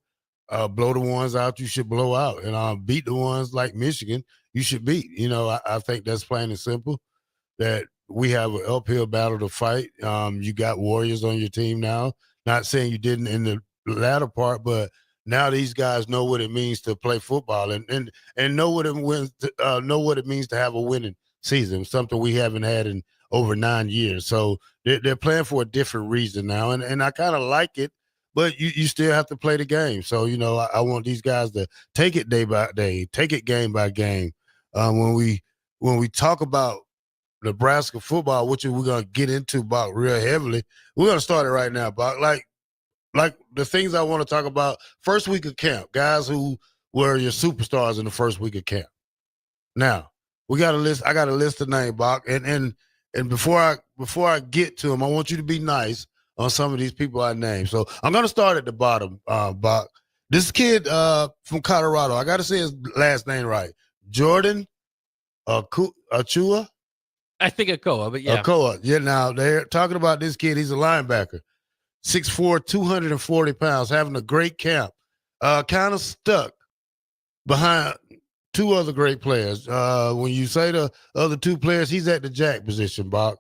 Blow the ones out you should blow out, and beat the ones like Michigan you should beat. I think that's plain and simple. That we have an uphill battle to fight. You got Warriors on your team now. Not saying you didn't in the latter part, but now these guys know what it means to play football and know what it means to have a winning season. Something we haven't had in over 9 years. So they're playing for a different reason now, and I kind of like it. But you still have to play the game. So I want these guys to take it day by day, take it game by game. When we talk about Nebraska football, which we're gonna get into Bock real heavily. We're gonna start it right now, Bock. Like the things I want to talk about. First week of camp, guys who were your superstars in the first week of camp. Now we got a list. I got a list of names, Bock. And before I get to them, I want you to be nice on some of these people I named. So I'm gonna start at the bottom, Bock. This kid from Colorado. I got to say his last name right. Jordan Achua. I think Akoa, but yeah. Akoa. Yeah, now they're talking about this kid. He's a linebacker. 6'4", 240 pounds, having a great camp. Kind of stuck behind two other great players. When you say the other two players, he's at the jack position, Bob.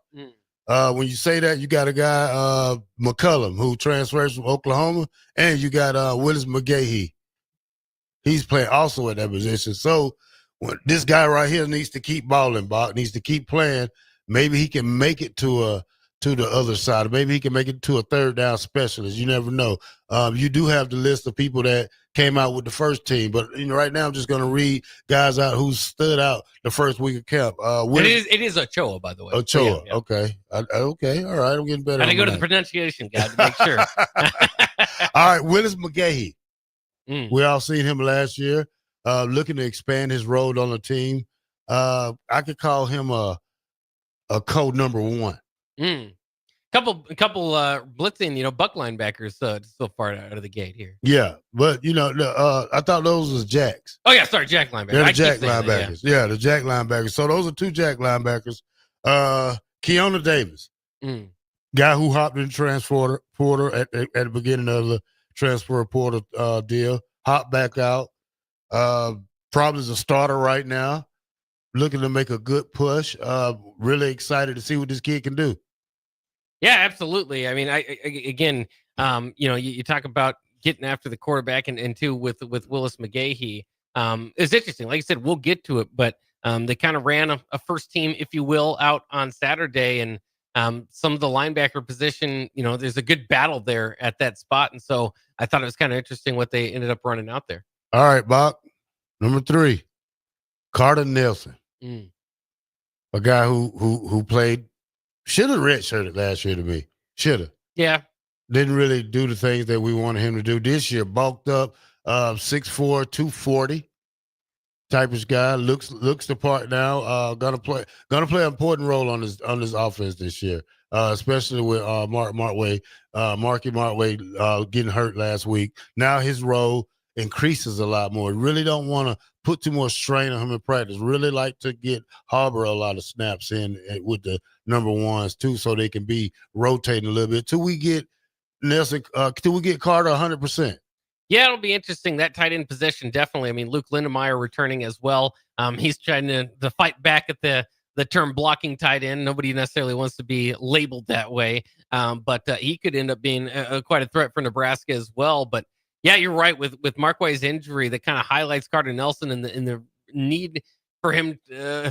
When you say that, you got a guy, McCullum, who transfers from Oklahoma, and you got Willis McGahee. He's playing also at that position. So this guy right here needs to keep balling, Bob, needs to keep playing. Maybe he can make it to the other side. Maybe he can make it to a third down specialist. You never know. You do have the list of people that came out with the first team, but right now I'm just going to read guys out who stood out the first week of camp. It is Ochoa, by the way. Ochoa, Yeah. okay. Okay, all right, I'm getting better. I gotta go to the pronunciation guide to make sure. All right, Willis McGahee. We all seen him last year, looking to expand his role on the team. I could call him a code number one. Couple blitzing, Buck linebackers so far out of the gate here. Yeah, but I thought those was jacks. Oh yeah, sorry, jack linebackers. They're the jack linebackers. Yeah, the jack linebackers. So those are two jack linebackers. Keona Davis, guy who hopped in transfer portal at the beginning of the transfer portal deal, hopped back out. Probably is a starter right now. Looking to make a good push. Really excited to see what this kid can do. Yeah, absolutely. I mean, you talk about getting after the quarterback and too with Willis McGahee. It's interesting. Like I said, we'll get to it, but they kind of ran a first team, if you will, out on Saturday, and some of the linebacker position, there's a good battle there at that spot. And so I thought it was kind of interesting what they ended up running out there. All right, Bob. Number 3, Carter Nelson. A guy who played, should have redshirted last year to me. Should have. Yeah. Didn't really do the things that we wanted him to do this year. Bulked up, 6'4", 240 type-ish guy. Looks the part now. Gonna play an important role on this offense this year, especially with Markway getting hurt last week. Now his role increases a lot more. Really don't want to put too much strain on him in practice. Really like to get Harbor a lot of snaps in with the number ones too, so they can be rotating a little bit till we get Nelson. Till we get Carter 100%. Yeah, it'll be interesting. That tight end position, definitely. I mean, Luke Lindemeyer returning as well. He's trying to fight back at the term blocking tight end. Nobody necessarily wants to be labeled that way, but he could end up being quite a threat for Nebraska as well. But yeah, you're right. With Markway's injury, that kind of highlights Carter Nelson and the need for him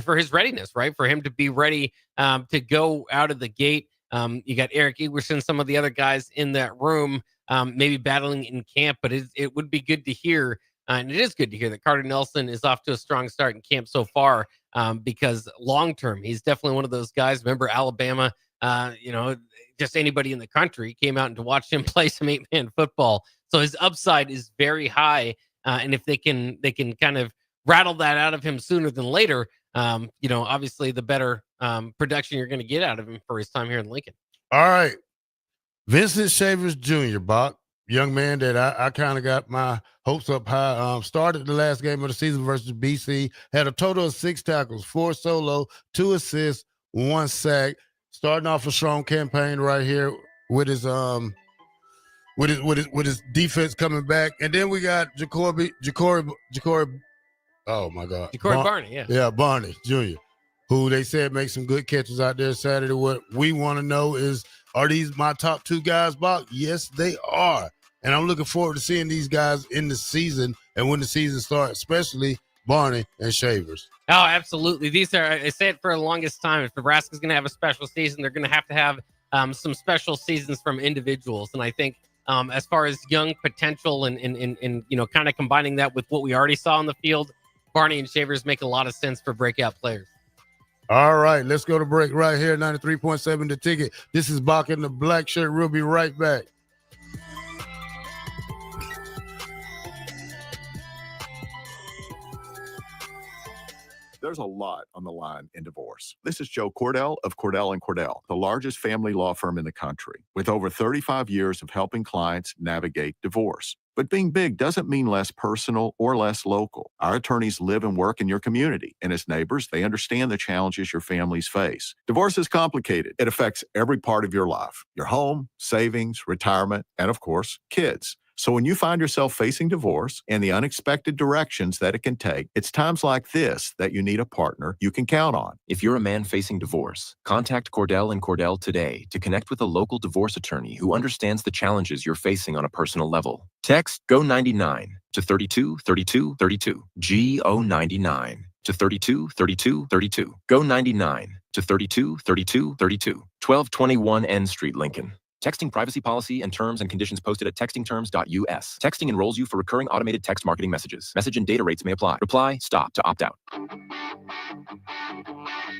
for his readiness, right? For him to be ready to go out of the gate. You got Eric Egerson, some of the other guys in that room, maybe battling in camp, but it would be good to hear, and it is good to hear that Carter Nelson is off to a strong start in camp so far, because long term, he's definitely one of those guys. Remember Alabama, just anybody in the country came out and to watch him play some 8-man football. So his upside is very high, and if they can kind of rattle that out of him sooner than later, obviously the better production you're going to get out of him for his time here in Lincoln. All right, Vincent Shavers Jr., Bock, young man that I kind of got my hopes up high. Started the last game of the season versus BC, had a total of 6 tackles, 4 solo, 2 assists, 1 sack. Starting off a strong campaign right here with his with his defense coming back, and then we got Jacory. Oh my God, Jacory Barney, yeah, Barney Jr., who they said makes some good catches out there Saturday. What we want to know is, are these my top 2 guys, Bock? Yes, they are, and I'm looking forward to seeing these guys in the season and when the season starts, especially Barney and Shavers. Oh, absolutely. These are, I said for the longest time, if Nebraska's going to have a special season, they're going to have some special seasons from individuals, and I think. As far as young potential and kind of combining that with what we already saw on the field, Barney and Shavers make a lot of sense for breakout players. All right, let's go to break right here. 93.7 The Ticket. This is Bock in the Black Shirt. We'll be right back. There's a lot on the line in divorce. This is Joe Cordell of Cordell & Cordell, the largest family law firm in the country, with over 35 years of helping clients navigate divorce. But being big doesn't mean less personal or less local. Our attorneys live and work in your community, and as neighbors, they understand the challenges your families face. Divorce is complicated. It affects every part of your life, your home, savings, retirement, and of course, kids. So when you find yourself facing divorce and the unexpected directions that it can take, it's times like this that you need a partner you can count on. If you're a man facing divorce, contact Cordell & Cordell today to connect with a local divorce attorney who understands the challenges you're facing on a personal level. Text GO99 to 323232. GO99 to 323232. GO99 to 323232. 1221 N Street, Lincoln. Texting privacy policy and terms and conditions posted at textingterms.us. Texting enrolls you for recurring automated text marketing messages. Message and data rates may apply. Reply, stop to opt out.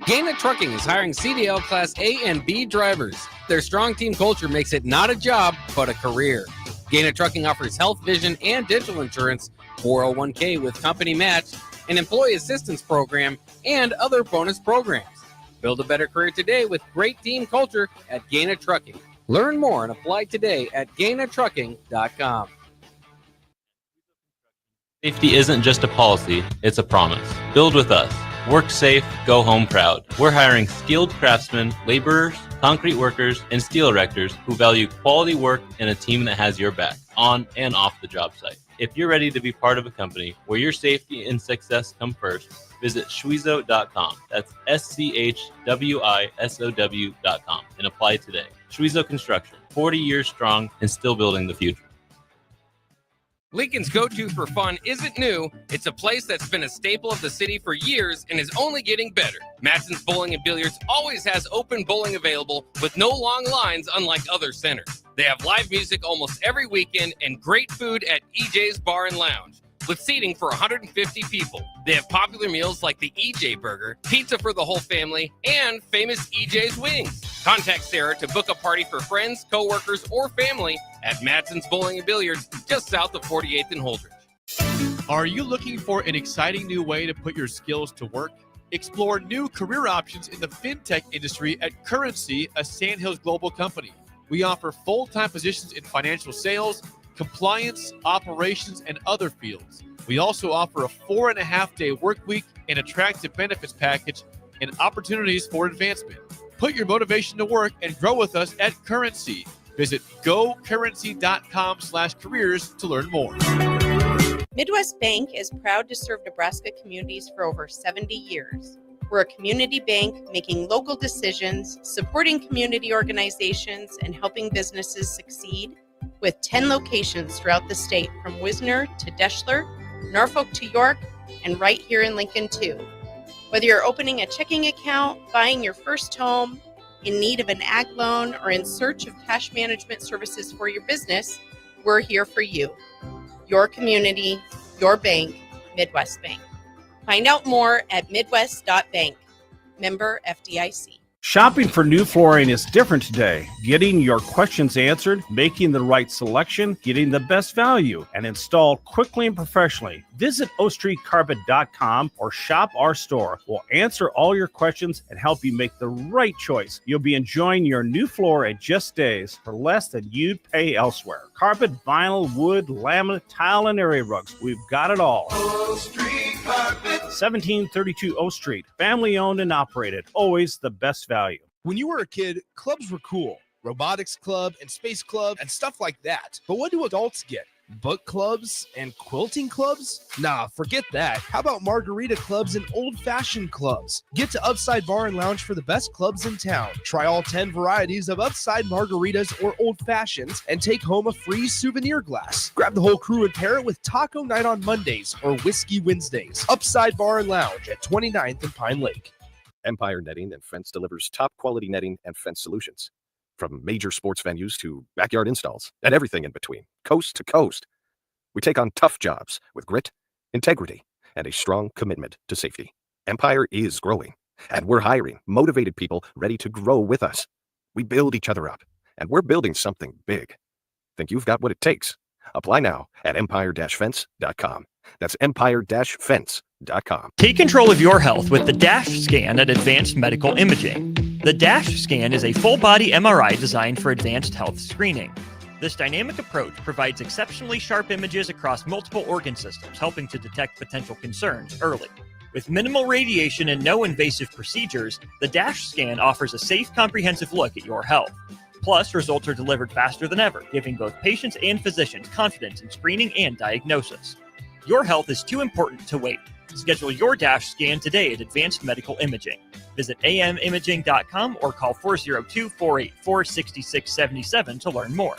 Gaina Trucking is hiring CDL Class A and B drivers. Their strong team culture makes it not a job, but a career. Gaina Trucking offers health, vision, and dental insurance, 401k with company match, an employee assistance program, and other bonus programs. Build a better career today with great team culture at Gaina Trucking. Learn more and apply today at GainaTrucking.com. Safety isn't just a policy, it's a promise. Build with us. Work safe, go home proud. We're hiring skilled craftsmen, laborers, concrete workers, and steel erectors who value quality work and a team that has your back, on and off the job site. If you're ready to be part of a company where your safety and success come first, visit Schwizo.com. That's SCHWISOW.com and apply today. Schwizo Construction, 40 years strong and still building the future. Lincoln's go-to for fun isn't new. It's a place that's been a staple of the city for years and is only getting better. Matson's Bowling and Billiards always has open bowling available with no long lines, unlike other centers. They have live music almost every weekend and great food at EJ's Bar and Lounge, with seating for 150 people. They have popular meals like the EJ Burger, pizza for the whole family, and famous EJ's Wings. Contact Sarah to book a party for friends, coworkers, or family at Matson's Bowling and Billiards, just south of 48th and Holdridge. Are you looking for an exciting new way to put your skills to work? Explore new career options in the fintech industry at Currency, a Sandhills global company. We offer full-time positions in financial sales, compliance, operations, and other fields. We also offer a 4.5-day work week, an attractive benefits package, and opportunities for advancement. Put your motivation to work and grow with us at Currency. Visit gocurrency.com/careers to learn more. Midwest Bank is proud to serve Nebraska communities for over 70 years. We're a community bank making local decisions, supporting community organizations, and helping businesses succeed, with 10 locations throughout the state, from Wisner to Deschler, Norfolk to York, and right here in Lincoln too. Whether you're opening a checking account, buying your first home, in need of an ag loan, or in search of cash management services for your business, we're here for you. Your community, your bank, Midwest Bank. Find out more at midwest.bank. Member FDIC. Shopping for new flooring is different today. Getting your questions answered, making the right selection, getting the best value, and installed quickly and professionally. Visit ostreetcarpet.com or shop our store. We'll answer all your questions and help you make the right choice. You'll be enjoying your new floor in just days for less than you'd pay elsewhere. Carpet, vinyl, wood, laminate, tile, and area rugs. We've got it all. O Street Carpet. 1732 O Street. Family owned and operated. Always the best value. When you were a kid, clubs were cool. Robotics club and space club and stuff like that. But what do adults get? Book clubs and quilting clubs? Nah, forget that. How about margarita clubs and old-fashioned clubs? Get to Upside Bar and Lounge for the best clubs in town. Try all 10 varieties of Upside margaritas or old fashions and take home a free souvenir glass. Grab the whole crew and pair it with taco night on Mondays or whiskey Wednesdays. Upside Bar and Lounge at 29th and Pine Lake. Empire Netting and Fence delivers top-quality netting and fence solutions. From major sports venues to backyard installs and everything in between, coast to coast. We take on tough jobs with grit, integrity, and a strong commitment to safety. Empire is growing, and we're hiring motivated people ready to grow with us. We build each other up, and we're building something big. Think you've got what it takes? Apply now at empire-fence.com. That's empire-fence.com. Take control of your health with the DASH scan at Advanced Medical Imaging. The DASH scan is a full-body MRI designed for advanced health screening. This dynamic approach provides exceptionally sharp images across multiple organ systems, helping to detect potential concerns early. With minimal radiation and no invasive procedures, the DASH scan offers a safe, comprehensive look at your health. Plus, results are delivered faster than ever, giving both patients and physicians confidence in screening and diagnosis. Your health is too important to wait. Schedule your DASH scan today at Advanced Medical Imaging. Visit amimaging.com or call 402-484-6677 to learn more.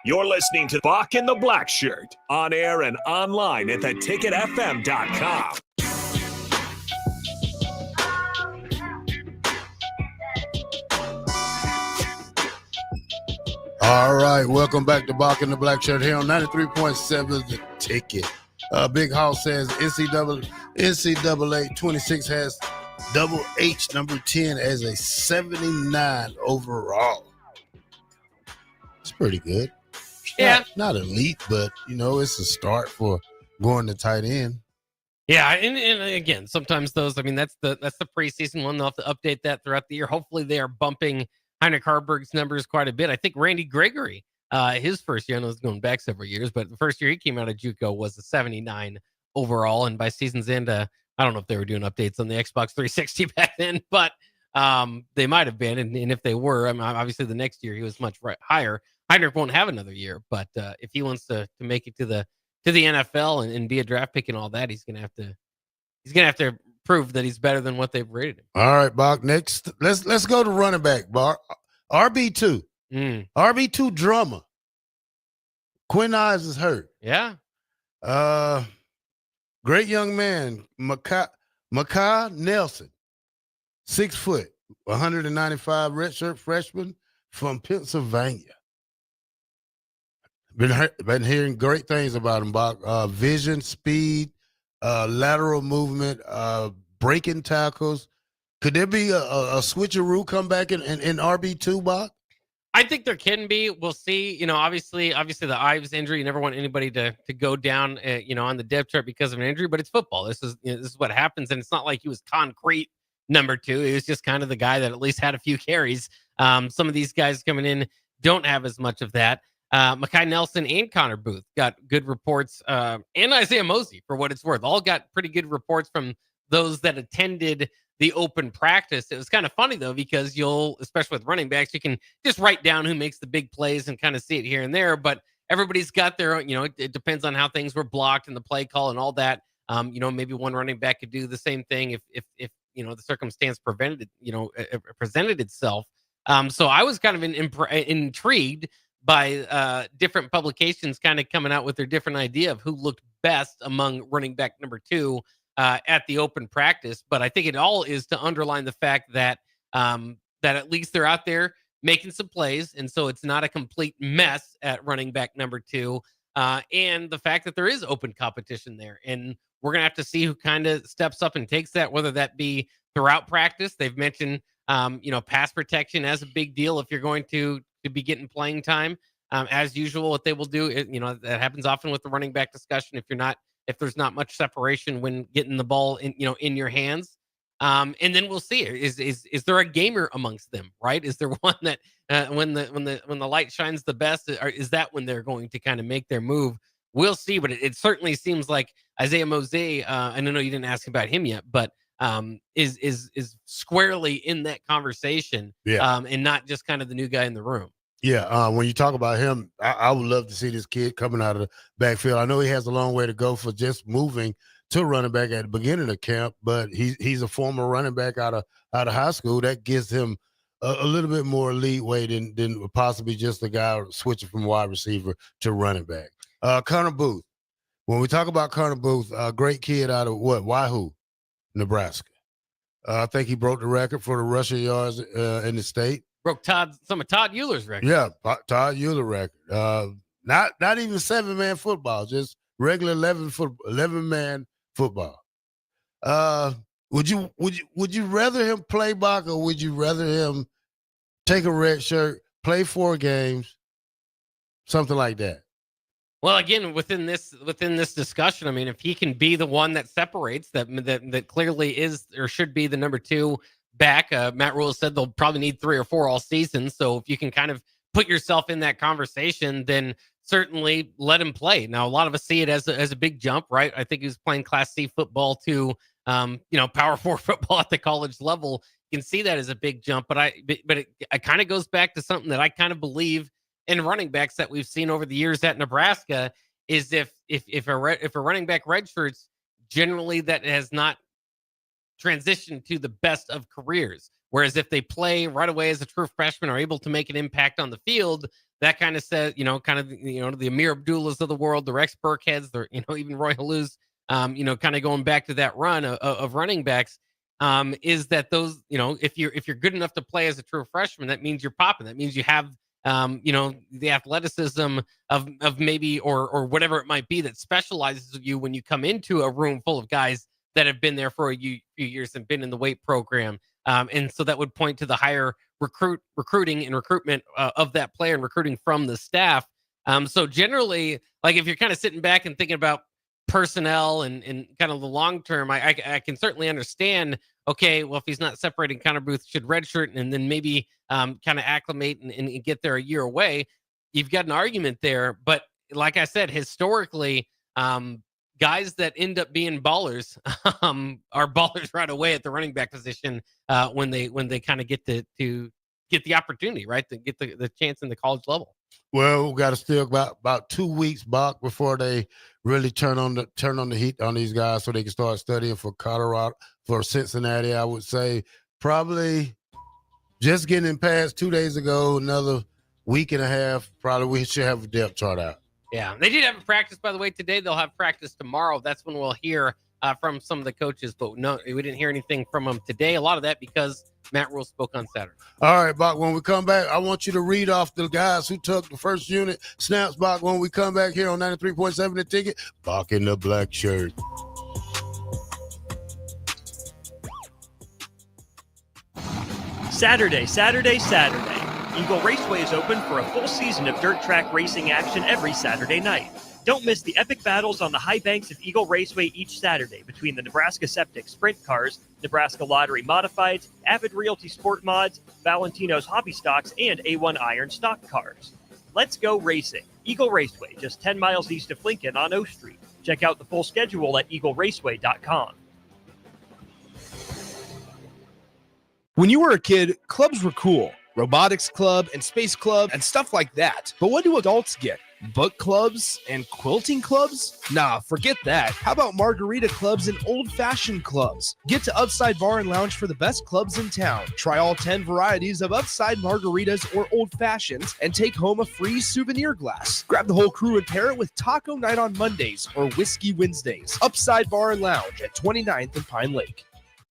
You're listening to Bock and the Blackshirt on air and online at theticketfm.com. All right, welcome back to Bock and the Blackshirt here on 93.7 The Ticket. Big House says NCAA 26 has Double H number 10 as a 79 overall. It's pretty good. Yeah. Not elite, but, it's a start for going to tight end. Yeah, and again, sometimes those, that's the preseason one. They'll have to update that throughout the year. Hopefully they are bumping Heinrich Harburg's numbers quite a bit. I think Randy Gregory, his first year, I know it's going back several years, but the first year he came out of JUCO was a 79 overall. And by season's end, I don't know if they were doing updates on the Xbox 360 back then, but they might have been. And if they were, obviously the next year he was much higher. Heinrich won't have another year, but if he wants to make it to the NFL and be a draft pick and all that, he's gonna have to prove that he's better than what they've rated him. All right, Bock. Next, let's go to running back, Bock. RB2. RB2 drummer. Quinn Ives is hurt. Yeah. Great young man, Makai Nelson, 6 foot, 195 redshirt freshman from Pennsylvania. Been hearing great things about him, Bock. Vision, speed, lateral movement, breaking tackles. Could there be a switcheroo comeback in RB2, Bock? I think there can be. We'll see. Obviously the Ives injury, you never want anybody to go down, on the depth chart because of an injury, but it's football. This is what happens. And it's not like he was concrete number 2. He was just kind of the guy that at least had a few carries. Some of these guys coming in don't have as much of that. Makai Nelson and Connor Booth got good reports, and Isaiah Mosey, for what it's worth, all got pretty good reports from those that attended the open practice. It was kind of funny, though, because especially with running backs, you can just write down who makes the big plays and kind of see it here and there, but everybody's got their own, it depends on how things were blocked and the play call and all that. Maybe one running back could do the same thing if the circumstance presented itself. So I was kind of intrigued by different publications kind of coming out with their different idea of who looked best among running back number 2 at the open practice. But I think it all is to underline the fact that that at least they're out there making some plays. And so it's not a complete mess at running back number 2. And the fact that there is open competition there. And we're going to have to see who kind of steps up and takes that, whether that be throughout practice. They've mentioned, pass protection as a big deal if you're going to be getting playing time. As usual, what they will do, that happens often with the running back discussion. If there's not much separation when getting the ball in your hands, and then we'll see. Is there a gamer amongst them? Right? Is there one that when the light shines the best, or is that when they're going to kind of make their move? We'll see. But it certainly seems like Isaiah Mosey. I know you didn't ask about him yet, but is squarely in that conversation, and not just kind of the new guy in the room. Yeah, when you talk about him, I would love to see this kid coming out of the backfield. I know he has a long way to go for just moving to running back at the beginning of camp, but he's a former running back out of high school. That gives him a little bit more leeway than possibly just a guy switching from wide receiver to running back. Connor Booth. When we talk about Connor Booth, a great kid out of Wahoo, Nebraska. I think he broke the record for the rushing yards in the state. Broke some of Todd Euler's record. Yeah, Todd Euler record. Not even 7-man football, just regular 11-man football. Would you rather him play Bock, or would you rather him take a red shirt, play 4 games, something like that? Well, again, within this discussion, if he can be the one that separates, that clearly is or should be the number 2 back. Matt Rule said they'll probably need 3 or 4 all season. So if you can kind of put yourself in that conversation, then certainly let him play. Now, a lot of us see it as a big jump, right? I think he was playing Class C football to, Power 4 football at the college level. You can see that as a big jump, but it kind of goes back to something that I kind of believe in running backs that we've seen over the years at Nebraska is if a running back redshirts, generally that has not transitioned to the best of careers. Whereas if they play right away as a true freshman, are able to make an impact on the field, that kind of says, the Amir Abdullahs of the world, the Rex Burkheads, even Roy Hallou's, kind of going back to that run of running backs, is that those, if you're good enough to play as a true freshman, that means you're popping. That means you have, the athleticism of maybe, or whatever it might be that specializes you when you come into a room full of guys that have been there for a few years and been in the weight program. And so that would point to the higher recruiting and recruitment of that player and recruiting from the staff. So generally, like if you're kind of sitting back and thinking about personnel and kind of the long term, I can certainly understand, okay, well, if he's not separating, Connor Booth should redshirt and then maybe kind of acclimate and get there a year away. You've got an argument there. But like I said, historically, guys that end up being ballers are ballers right away at the running back position when they kind of get to get the opportunity, right? To get the chance in the college level. Well, we got to still about 2 weeks, Bock, before they really turn on the heat on these guys so they can start studying for Colorado, for Cincinnati. I would say probably just getting past 2 days ago, another week and a half, probably we should have a depth chart out. Yeah, they did have a practice, by the way, today. They'll have practice tomorrow. That's when we'll hear from some of the coaches, but no, we didn't hear anything from them today. A lot of that because Matt Rule spoke on Saturday. All right, Bock, when we come back, I want you to read off the guys who took the first unit snaps, Bock, when we come back here on 93.7 The Ticket. Bock in the black shirt. Saturday. Eagle Raceway is open for a full season of dirt track racing action every Saturday night. Don't miss the epic battles on the high banks of Eagle Raceway each Saturday between the Nebraska Septic Sprint Cars, Nebraska Lottery Modifieds, Avid Realty Sport Mods, Valentino's Hobby Stocks, and A1 Iron Stock Cars. Let's go racing. Eagle Raceway, just 10 miles east of Lincoln on O Street. Check out the full schedule at eagleraceway.com. When you were a kid, clubs were cool. Robotics club and space club and stuff like that. But what do adults get? Book clubs and quilting clubs? Nah, forget that. How about margarita clubs and old-fashioned clubs? Get to Upside Bar and Lounge for the best clubs in town. Try all 10 varieties of Upside margaritas or old-fashions and take home a free souvenir glass. Grab the whole crew and pair it with taco night on Mondays or whiskey Wednesdays. Upside Bar and Lounge at 29th and Pine Lake.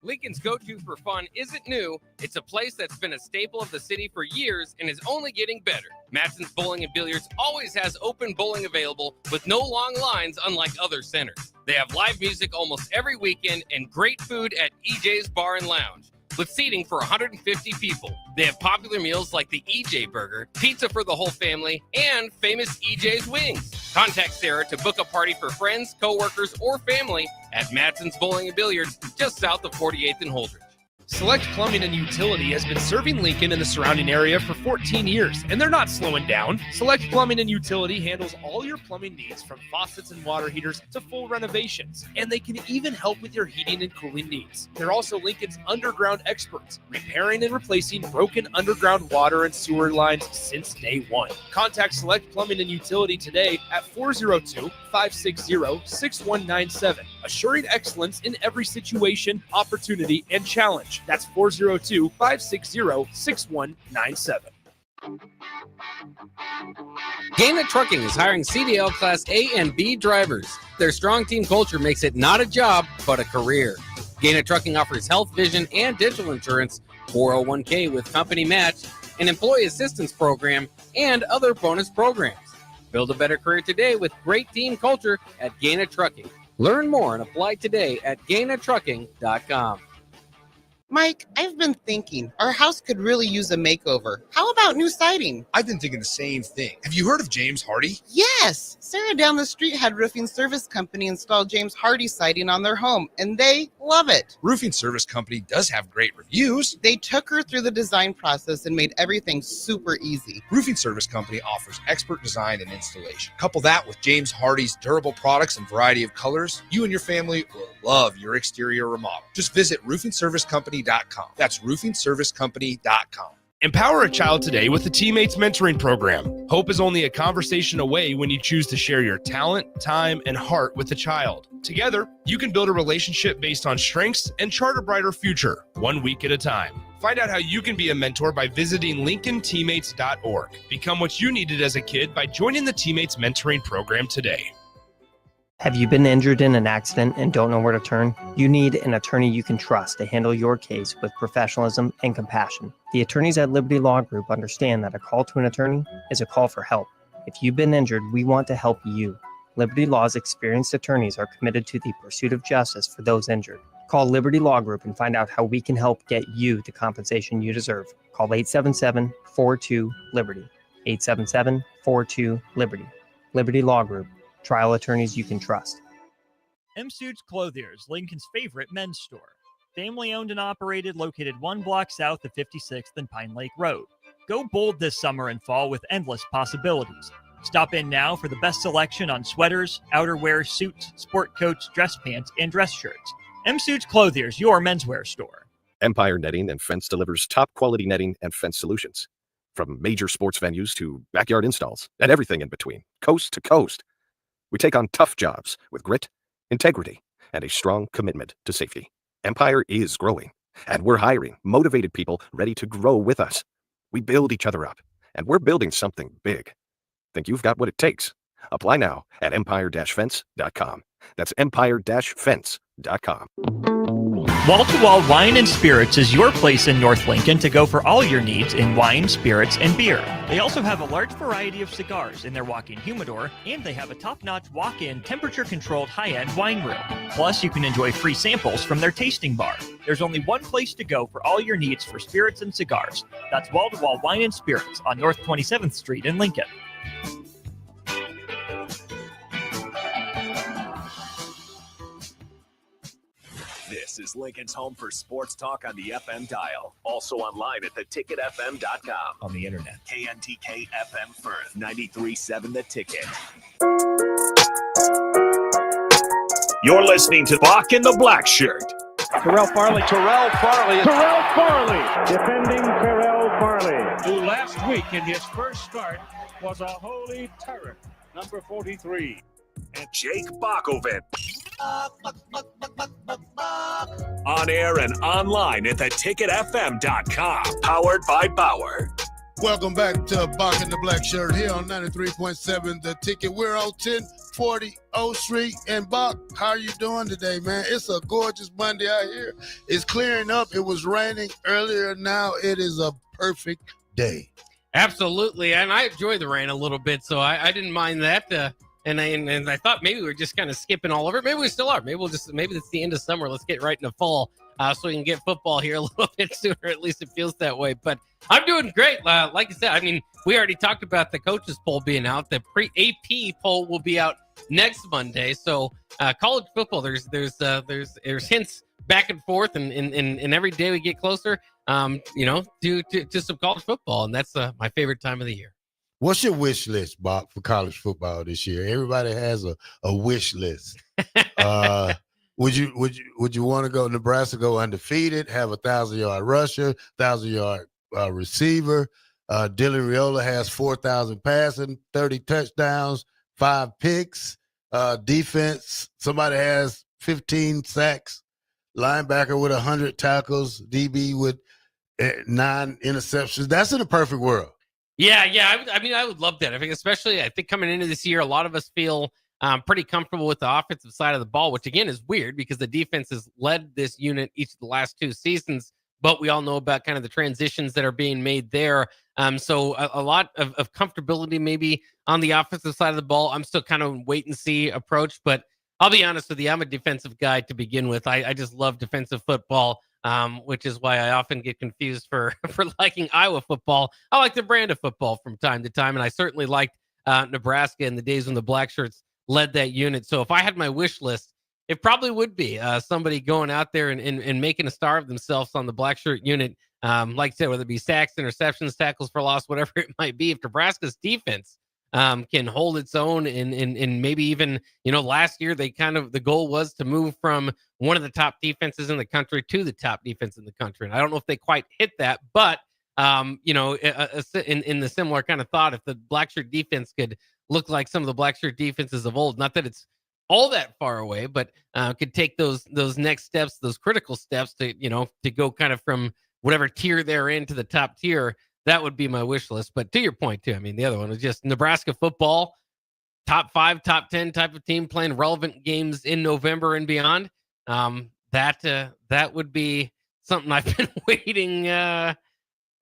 Lincoln's go-to for fun isn't new. It's a place that's been a staple of the city for years and is only getting better. Matson's Bowling and Billiards always has open bowling available with no long lines, unlike other centers. They have live music almost every weekend and great food at EJ's Bar and Lounge, with seating for 150 people. They have popular meals like the EJ Burger, pizza for the whole family, and famous EJ's Wings. Contact Sarah to book a party for friends, coworkers, or family at Matson's Bowling and Billiards, just south of 48th and Holdridge. Select Plumbing and Utility has been serving Lincoln and the surrounding area for 14 years, and they're not slowing down. Select Plumbing and Utility handles all your plumbing needs, from faucets and water heaters to full renovations, and they can even help with your heating and cooling needs. They're also Lincoln's underground experts, repairing and replacing broken underground water and sewer lines since day one. Contact Select Plumbing and Utility today at 402-560-6197, assuring excellence in every situation, opportunity, and challenge. That's 402-560-6197. Gaina Trucking is hiring CDL Class A and B drivers. Their strong team culture makes it not a job, but a career. Gaina Trucking offers health, vision, and dental insurance, 401k with company match, an employee assistance program, and other bonus programs. Build a better career today with great team culture at Gaina Trucking. Learn more and apply today at GainaTrucking.com. Mike, I've been thinking our house could really use a makeover. How about new siding? I've been thinking the same thing. Have you heard of James Hardy? Yes! Sarah down the street had Roofing Service Company install James Hardy siding on their home, and they love it. Roofing Service Company does have great reviews. They took her through the design process and made everything super easy. Roofing Service Company offers expert design and installation. Couple that with James Hardy's durable products and variety of colors, you and your family will love your exterior remodel. Just visit roofingservicecompany.com. That's roofingservicecompany.com. Empower a child today with the Teammates Mentoring Program. Hope is only a conversation away when you choose to share your talent, time, and heart with the child. Together, you can build a relationship based on strengths and chart a brighter future, 1 week at a time. Find out how you can be a mentor by visiting lincolnteammates.org. Become what you needed as a kid by joining the Teammates Mentoring Program today. Have you been injured in an accident and don't know where to turn? You need an attorney you can trust to handle your case with professionalism and compassion. The attorneys at Liberty Law Group understand that a call to an attorney is a call for help. If you've been injured, we want to help you. Liberty Law's experienced attorneys are committed to the pursuit of justice for those injured. Call Liberty Law Group and find out how we can help get you the compensation you deserve. Call 877-42-LIBERTY. 877-42-LIBERTY. Liberty Law Group. Trial attorneys you can trust. M Suits Clothiers, Lincoln's favorite men's store. Family owned and operated, located 1 block south of 56th and Pine Lake Road. Go bold this summer and fall with endless possibilities. Stop in now for the best selection on sweaters, outerwear, suits, sport coats, dress pants, and dress shirts. M Suits Clothiers, your menswear store. Empire Netting and Fence delivers top quality netting and fence solutions. From major sports venues to backyard installs and everything in between, coast to coast. We take on tough jobs with grit, integrity, and a strong commitment to safety. Empire is growing, and we're hiring motivated people ready to grow with us. We build each other up, and we're building something big. Think you've got what it takes? Apply now at empire-fence.com. That's empire-fence.com. Wall to Wall Wine and Spirits is your place in North Lincoln to go for all your needs in wine, spirits, and beer. They also have a large variety of cigars in their walk-in humidor, and they have a top-notch walk-in temperature-controlled high-end wine room. Plus, you can enjoy free samples from their tasting bar. There's only one place to go for all your needs for spirits and cigars. That's Wall to Wall Wine and Spirits on North 27th Street in Lincoln. This is Lincoln's home for sports talk on the FM dial. Also online at theticketfm.com. On the internet. KNTK FM Firth, 93.7 The Ticket. You're listening to Bock in the Blackshirt. Terrell Farley. Terrell Farley. Defending Terrell Farley, who last week in his first start was a holy terror. Number 43. And Jake Bockoven. On air and online at theticketfm.com. Powered by Bauer. Welcome back to Bock in the Blackshirt here on 93.7 The Ticket. We're on 1040 O Street. And Bock, how are you doing today, man? It's a gorgeous Monday out here. It's clearing up. It was raining earlier. Now it is a perfect day. Absolutely. And I enjoy the rain a little bit, so I didn't mind that. And I thought maybe we were just kind of skipping all over it. Maybe we still are. Maybe it's the end of summer. Let's get right into fall so we can get football here a little bit sooner. At least it feels that way. But I'm doing great. Like I said, I mean, we already talked about the coaches poll being out. The pre-AP poll will be out next Monday. So college football, there's hints back and forth, and every day we get closer, to some college football, and that's my favorite time of the year. What's your wish list, Bob, for college football this year? Everybody has a wish list. Would you want to go Nebraska, go undefeated, have a 1,000-yard rusher, 1,000-yard receiver? Dylan Raiola has 4,000 passing, 30 touchdowns, 5 picks. Defense, somebody has 15 sacks. Linebacker with 100 tackles. DB with 9 interceptions. That's in a perfect world. Yeah. I would love that. I think coming into this year, a lot of us feel pretty comfortable with the offensive side of the ball, which again is weird because the defense has led this unit each of the last 2 seasons. But we all know about kind of the transitions that are being made there. So a lot of comfortability maybe on the offensive side of the ball. I'm still kind of wait and see approach, but I'll be honest with you. I'm a defensive guy to begin with. I just love defensive football. which is why I often get confused for liking Iowa football. I like the brand of football from time to time, and I certainly liked Nebraska in the days when the Blackshirts led that unit. So if I had my wish list, it probably would be somebody going out there and making a star of themselves on the Blackshirt unit. Like I said, whether it be sacks, interceptions, tackles for loss, whatever it might be. If Nebraska's defense can hold its own, and maybe even, last year the goal was to move from one of the top defenses in the country to the top defense in the country. And I don't know if they quite hit that, but in the similar kind of thought, if the Blackshirt defense could look like some of the Blackshirt defenses of old, not that it's all that far away, but could take those next steps, those critical steps to go kind of from whatever tier they're in to the top tier. That would be my wish list. But to your point too, I mean, the other one was just Nebraska football, top 5, top 10 type of team playing relevant games in November and beyond. That would be something I've been waiting,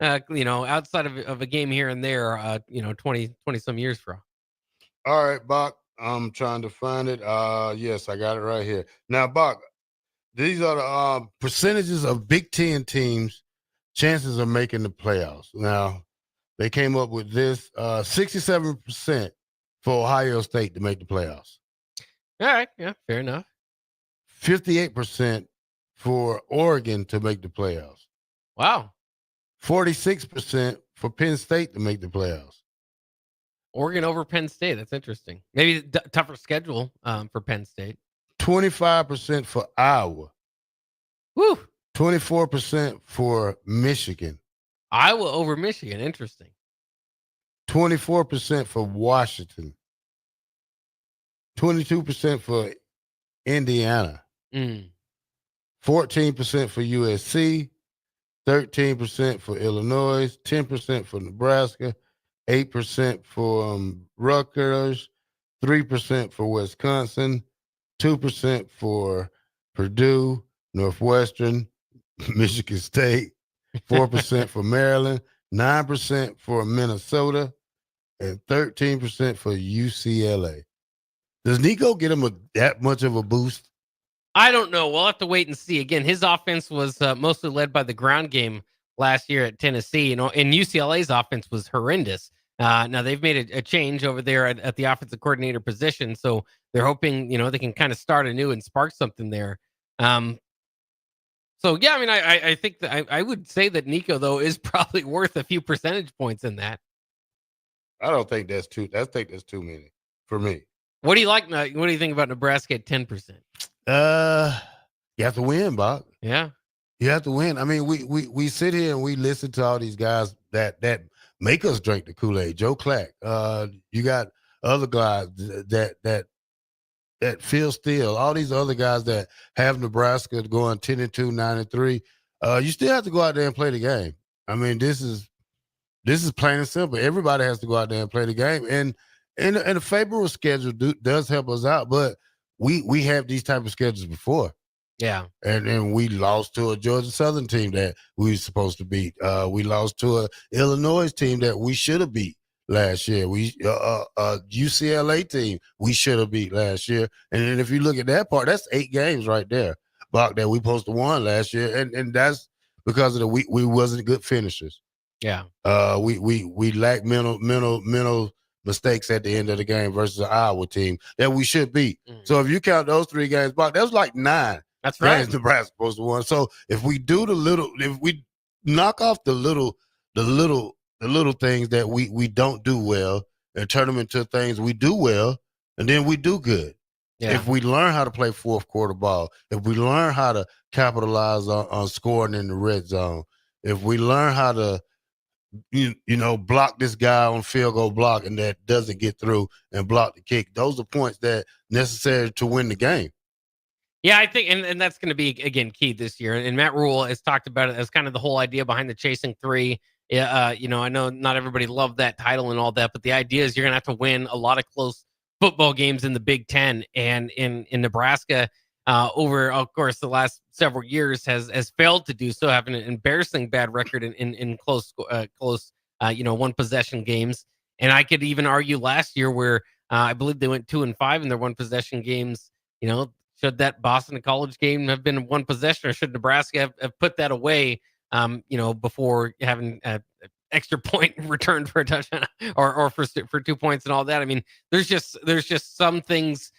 outside of a game here and there, 20 some years from. All right, Bock. I'm trying to find it. Yes, I got it right here. Now, Bock, these are the percentages of Big Ten teams' chances of making the playoffs. Now, they came up with this 67% for Ohio State to make the playoffs. All right. Yeah, fair enough. 58% for Oregon to make the playoffs. Wow. 46% for Penn State to make the playoffs. Oregon over Penn State. That's interesting. Maybe tougher schedule for Penn State. 25% for Iowa. Woo. 24% for Michigan. Iowa over Michigan. Interesting. 24% for Washington. 22% for Indiana. 14% for USC. 13% for Illinois. 10% for Nebraska. 8% for Rutgers. 3% for Wisconsin. 2% for Purdue, Northwestern, Michigan State. 4% for Maryland. 9% for Minnesota. And 13% for UCLA. Does Nico get him that much of a boost? I don't know. We'll have to wait and see. Again, his offense was mostly led by the ground game last year at Tennessee. And UCLA's offense was horrendous. Now they've made a change over there at the offensive coordinator position, so they're hoping they can kind of start anew and spark something there. So yeah, I mean, I think that I would say that Nico though is probably worth a few percentage points in that. I don't think that's too. I think that's too many for me. What do you like? What do you think about Nebraska at 10%? You have to win, Bob. Yeah, you have to win. I mean, we sit here and we listen to all these guys that make us drink the Kool-Aid. Joe Clack. You got other guys that Phil Steele. All these other guys that have Nebraska going 10-2, 9-3. You still have to go out there and play the game. I mean, this is plain and simple. Everybody has to go out there and play the game. And a favorable schedule does help us out, but we have these type of schedules before. Yeah. And we lost to a Georgia Southern team that we were supposed to beat. We lost to a Illinois team that we should have beat last year. We UCLA team we should have beat last year. And then if you look at that part, that's 8 games right there, Bock, that we supposed to won last year. And that's because of we wasn't good finishers. Yeah. We lack mental mistakes at the end of the game versus an Iowa team that we should beat. So if you count those 3 games, Bock, that was like 9. That's right. Nebraska supposed to win. So if we do if we knock off the little things that we don't do well and turn them into things we do well, and then we do good. Yeah. If we learn how to play fourth quarter ball, if we learn how to capitalize on scoring in the red zone, if we learn how to block this guy on field goal block and that doesn't get through and block the kick, those are points that necessary to win the game. Yeah, I think, and that's going to be, again, key this year. And Matt Rule has talked about it as kind of the whole idea behind the chasing 3. I know not everybody loved that title and all that, but the idea is you're going to have to win a lot of close football games in the Big Ten. And in Nebraska, over, of course, the last several years has failed to do so, having an embarrassing bad record in close one possession games. And I could even argue last year where I believe they went 2-5 in their one possession games, should that Boston College game have been one possession, or should Nebraska have put that away, before having extra point returned for a touchdown or for 2 points and all that? I mean, there's just some things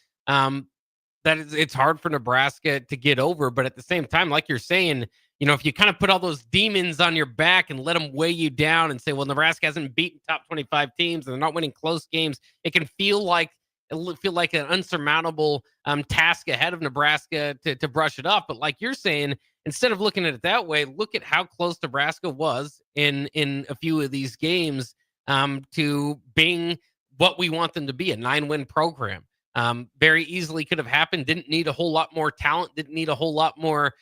it's hard for Nebraska to get over. But at the same time, like you're saying, if you kind of put all those demons on your back and let them weigh you down and say, well, Nebraska hasn't beaten top 25 teams and they're not winning close games, it can feel like an unsurmountable task ahead of Nebraska to brush it off. But like you're saying, instead of looking at it that way, look at how close Nebraska was in a few of these games to being what we want them to be, a 9-win program. Very easily could have happened. Didn't need a whole lot more talent. Didn't need a whole lot more,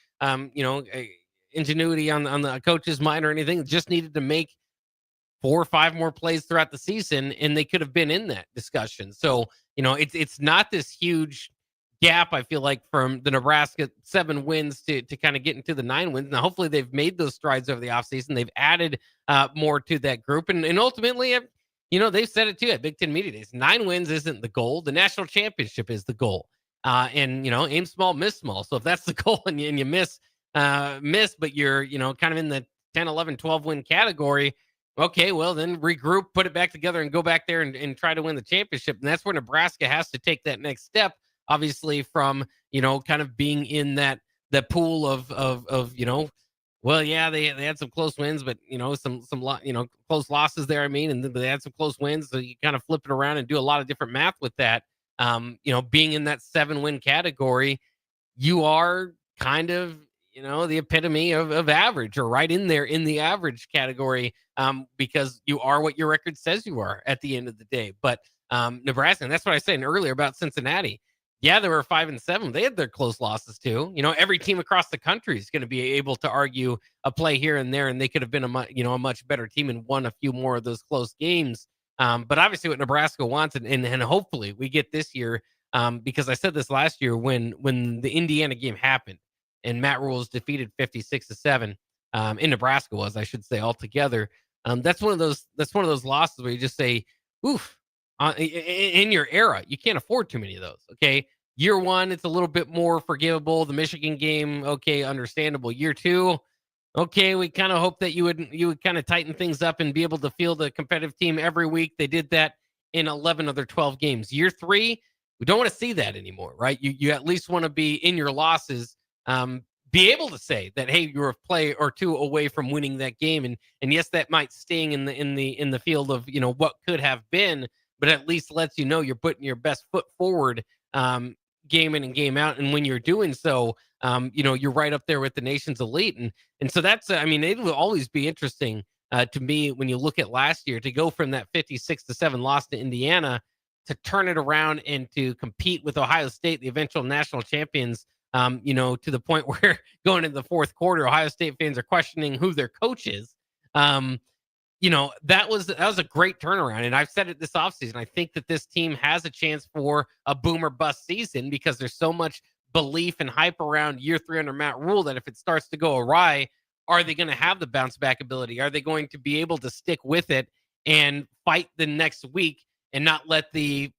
ingenuity on the coach's mind or anything. Just needed to make 4 or 5 more plays throughout the season, and they could have been in that discussion. So, it's not this huge gap, I feel like, from the Nebraska 7 wins to kind of get into the 9 wins. Now, hopefully they've made those strides over the offseason. They've added more to that group. And ultimately, they've said it too at Big Ten Media Days. 9 wins isn't the goal. The national championship is the goal. Aim small, miss small. So if that's the goal and you miss, but you're, kind of in the 10, 11, 12 win category, okay, well, then regroup, put it back together, and go back there and try to win the championship. And that's where Nebraska has to take that next step, obviously, from, kind of being in the pool of well, yeah, they had some close wins, but, some close losses there, and they had some close wins. So you kind of flip it around and do a lot of different math with that. Being in that 7-win category, you are kind of, the epitome of average, or right in there in the average category, because you are what your record says you are at the end of the day. But Nebraska, and that's what I was saying earlier about Cincinnati. Yeah, they were 5-7. They had their close losses too. Every team across the country is going to be able to argue a play here and there, and they could have been a much better team and won a few more of those close games. But obviously, what Nebraska wants, and hopefully we get this year, because I said this last year when the Indiana game happened, and Matt Rule was defeated 56-7. In Nebraska was, I should say, altogether. That's one of those losses where you just say, oof. In your era, you can't afford too many of those. Okay, year 1, it's a little bit more forgivable. The Michigan game, okay, understandable. Year 2, okay, we kind of hope that you would kind of tighten things up and be able to field a competitive team every week. They did that in 11 of their 12 games. Year 3, we don't want to see that anymore, right? You at least want to be in your losses. Be able to say that, hey, you're a play or 2 away from winning that game, and yes, that might sting in the field of what could have been, but at least lets you're putting your best foot forward, game in and game out, and when you're doing so, you're right up there with the nation's elite, and so that's it will always be interesting to me when you look at last year, to go from that 56-7 loss to Indiana to turn it around and to compete with Ohio State, the eventual national champions. To the point where going into the fourth quarter, Ohio State fans are questioning who their coach is. That was a great turnaround. And I've said it this offseason. I think that this team has a chance for a boom or bust season, because there's so much belief and hype around year 3 under Matt Rule that if it starts to go awry, are they going to have the bounce back ability? Are they going to be able to stick with it and fight the next week and not let the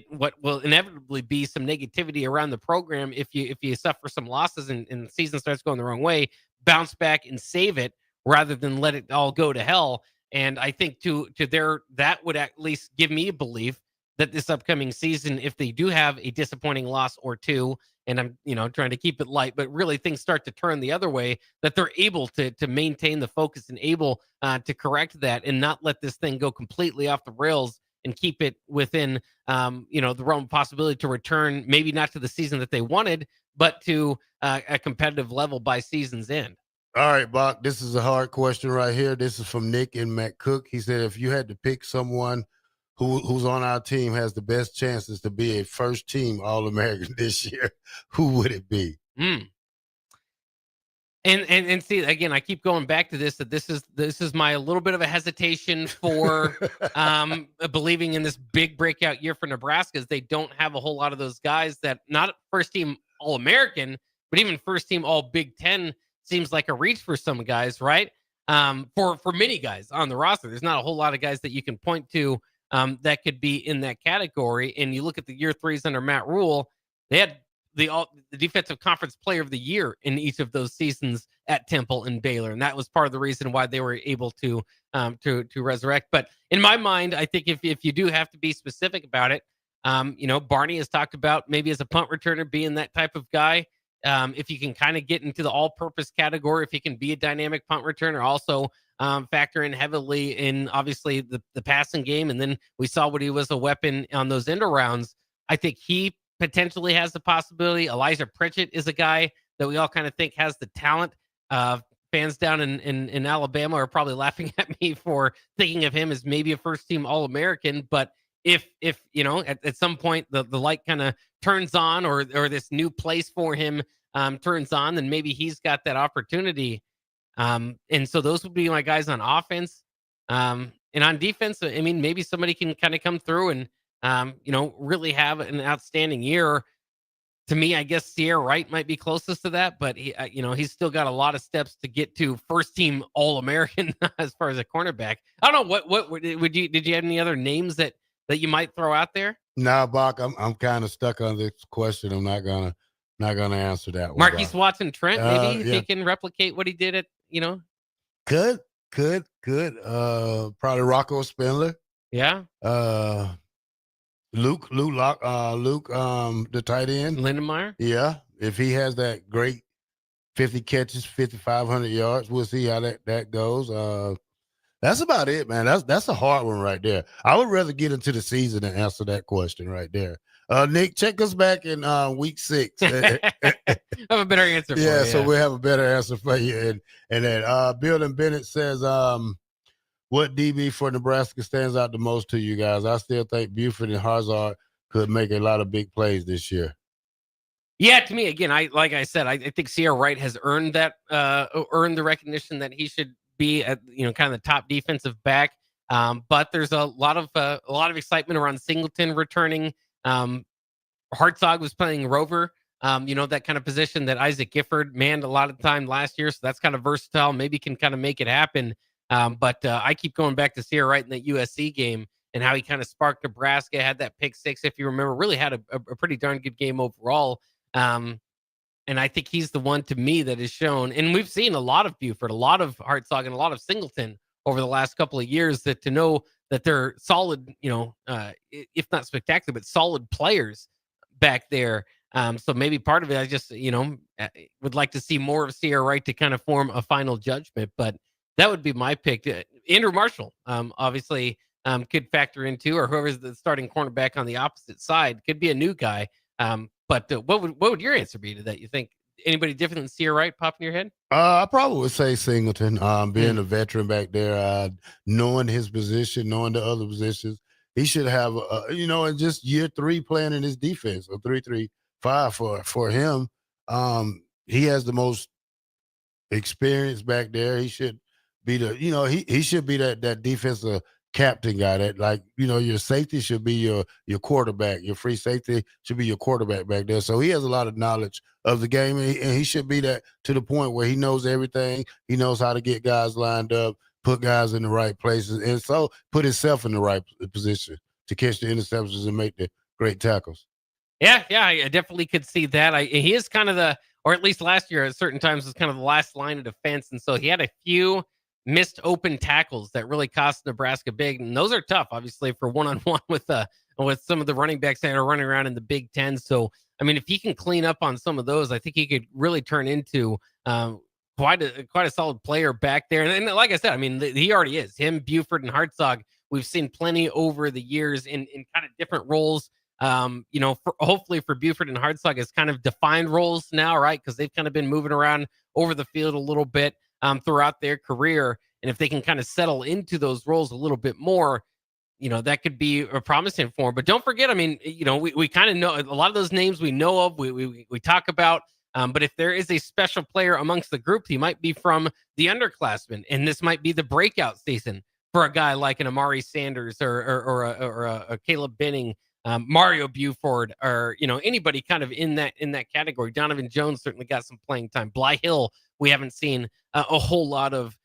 what will inevitably be some negativity around the program if you suffer some losses and the season starts going the wrong way, bounce back and save it rather than let it all go to hell? And I think that would at least give me a belief that this upcoming season, if they do have a disappointing loss or 2, and I'm trying to keep it light, but really things start to turn the other way, that they're able to maintain the focus and able to correct that and not let this thing go completely off the rails, and keep it within the realm of possibility to return, maybe not to the season that they wanted, but to a competitive level by season's end. All right, Bock, this is a hard question right here. This is from Nick and Matt Cook. He said, if you had to pick someone who's on our team has the best chances to be a first-team All-American this year, who would it be? And see, again, I keep going back to that this is my little bit of a hesitation for believing in this big breakout year for Nebraska, is they don't have a whole lot of those guys that, not first-team All-American, but even first-team All-Big Ten seems like a reach for some guys, right? For many guys on the roster, there's not a whole lot of guys that you can point to that could be in that category. And you look at the year 3s under Matt Rule, they had the defensive conference player of the year in each of those seasons at Temple and Baylor, and that was part of the reason why they were able to resurrect. But in my mind, I think if you do have to be specific about it, Barney has talked about maybe as a punt returner being that type of guy. If you can kind of get into the all-purpose category, if he can be a dynamic punt returner, also factor in heavily in obviously the passing game, and then we saw what he was a weapon on those end rounds. I think he potentially has the possibility. Elijah Pritchett is a guy that we all kind of think has the talent. Fans down in Alabama are probably laughing at me for thinking of him as maybe a first-team All-American, but if at some point the light kind of turns on or this new place for him turns on, then maybe he's got that opportunity. And so those would be my guys on offense. And on defense, I mean, maybe somebody can kind of come through and really have an outstanding year. To me, I guess Sierra Wright might be closest to that, but he's still got a lot of steps to get to first-team All-American as far as a cornerback. I don't know what did you have any other names that you might throw out there? Nah, Bock, I'm kind of stuck on this question. I'm not gonna answer that one. Marquise Watson Trent, maybe if he can replicate what he did at Could. Probably Rocco Spindler. Yeah. Luke, the tight end. Lindenmeyer. Yeah. If he has that great 50 catches, 5,500 yards, we'll see how that goes. That's about it, man. That's a hard one right there. I would rather get into the season and answer that question right there. Nick, check us back in week 6. I have a better answer for you. Yeah, so we'll have a better answer for you. And then Bill and Bennett says, what DB for Nebraska stands out the most to you guys? I still think Buford and Harzard could make a lot of big plays this year. Yeah, to me, again, I think Sierra Wright has earned the recognition that he should be at kind of the top defensive back. But there's a lot of excitement around Singleton returning. Hartzog was playing Rover, that kind of position that Isaac Gifford manned a lot of time last year. So that's kind of versatile. Maybe can kind of make it happen. But I keep going back to Sierra Wright in that USC game and how he kind of sparked Nebraska, had that pick 6, if you remember, really had a pretty darn good game overall. And I think he's the one to me that has shown, and we've seen a lot of Buford, a lot of Hartzog, and a lot of Singleton over the last couple of years, that to know that they're solid, if not spectacular, but solid players back there. So maybe part of it, I just, would like to see more of Sierra Wright to kind of form a final judgment, but that would be my pick. Andrew Marshall, obviously, could factor into, or whoever's the starting cornerback on the opposite side, could be a new guy. But what would your answer be to that? You think anybody different than Sierra Wright pop in your head? I probably would say Singleton, being a veteran back there, knowing his position, knowing the other positions. He should have, in just year 3 playing in his defense, or 3-3-5 for him. He has the most experience back there. He should be he should be that defensive captain guy, that, like, your safety should be your quarterback. Your free safety should be your quarterback back there. So he has a lot of knowledge of the game, and he should be that to the point where he knows everything. He knows how to get guys lined up, put guys in the right places, and so put himself in the right position to catch the interceptions and make the great tackles. Yeah, I definitely could see that. He is kind of or at least last year at certain times was kind of the last line of defense, and so he had a few missed open tackles that really cost Nebraska big, and those are tough, obviously, for one-on-one with some of the running backs that are running around in the Big Ten. So, I mean, if he can clean up on some of those, I think he could really turn into quite a solid player back there. And like I said, I mean, he already is. Him, Buford, and Hartzog, we've seen plenty over the years in kind of different roles. Hopefully for Buford and Hartzog, it's kind of defined roles now, right? Because they've kind of been moving around over the field a little bit throughout their career. And if they can kind of settle into those roles a little bit more, that could be a promising for him. But don't forget, I mean, we kind of know a lot of those names we know of, we talk about. But if there is a special player amongst the group, he might be from the underclassmen, and this might be the breakout season for a guy like an Amari Sanders or a Caleb Benning, Mario Buford, or anybody kind of in that category. Donovan Jones certainly got some playing time. Bly Hill, we haven't seen a whole lot of,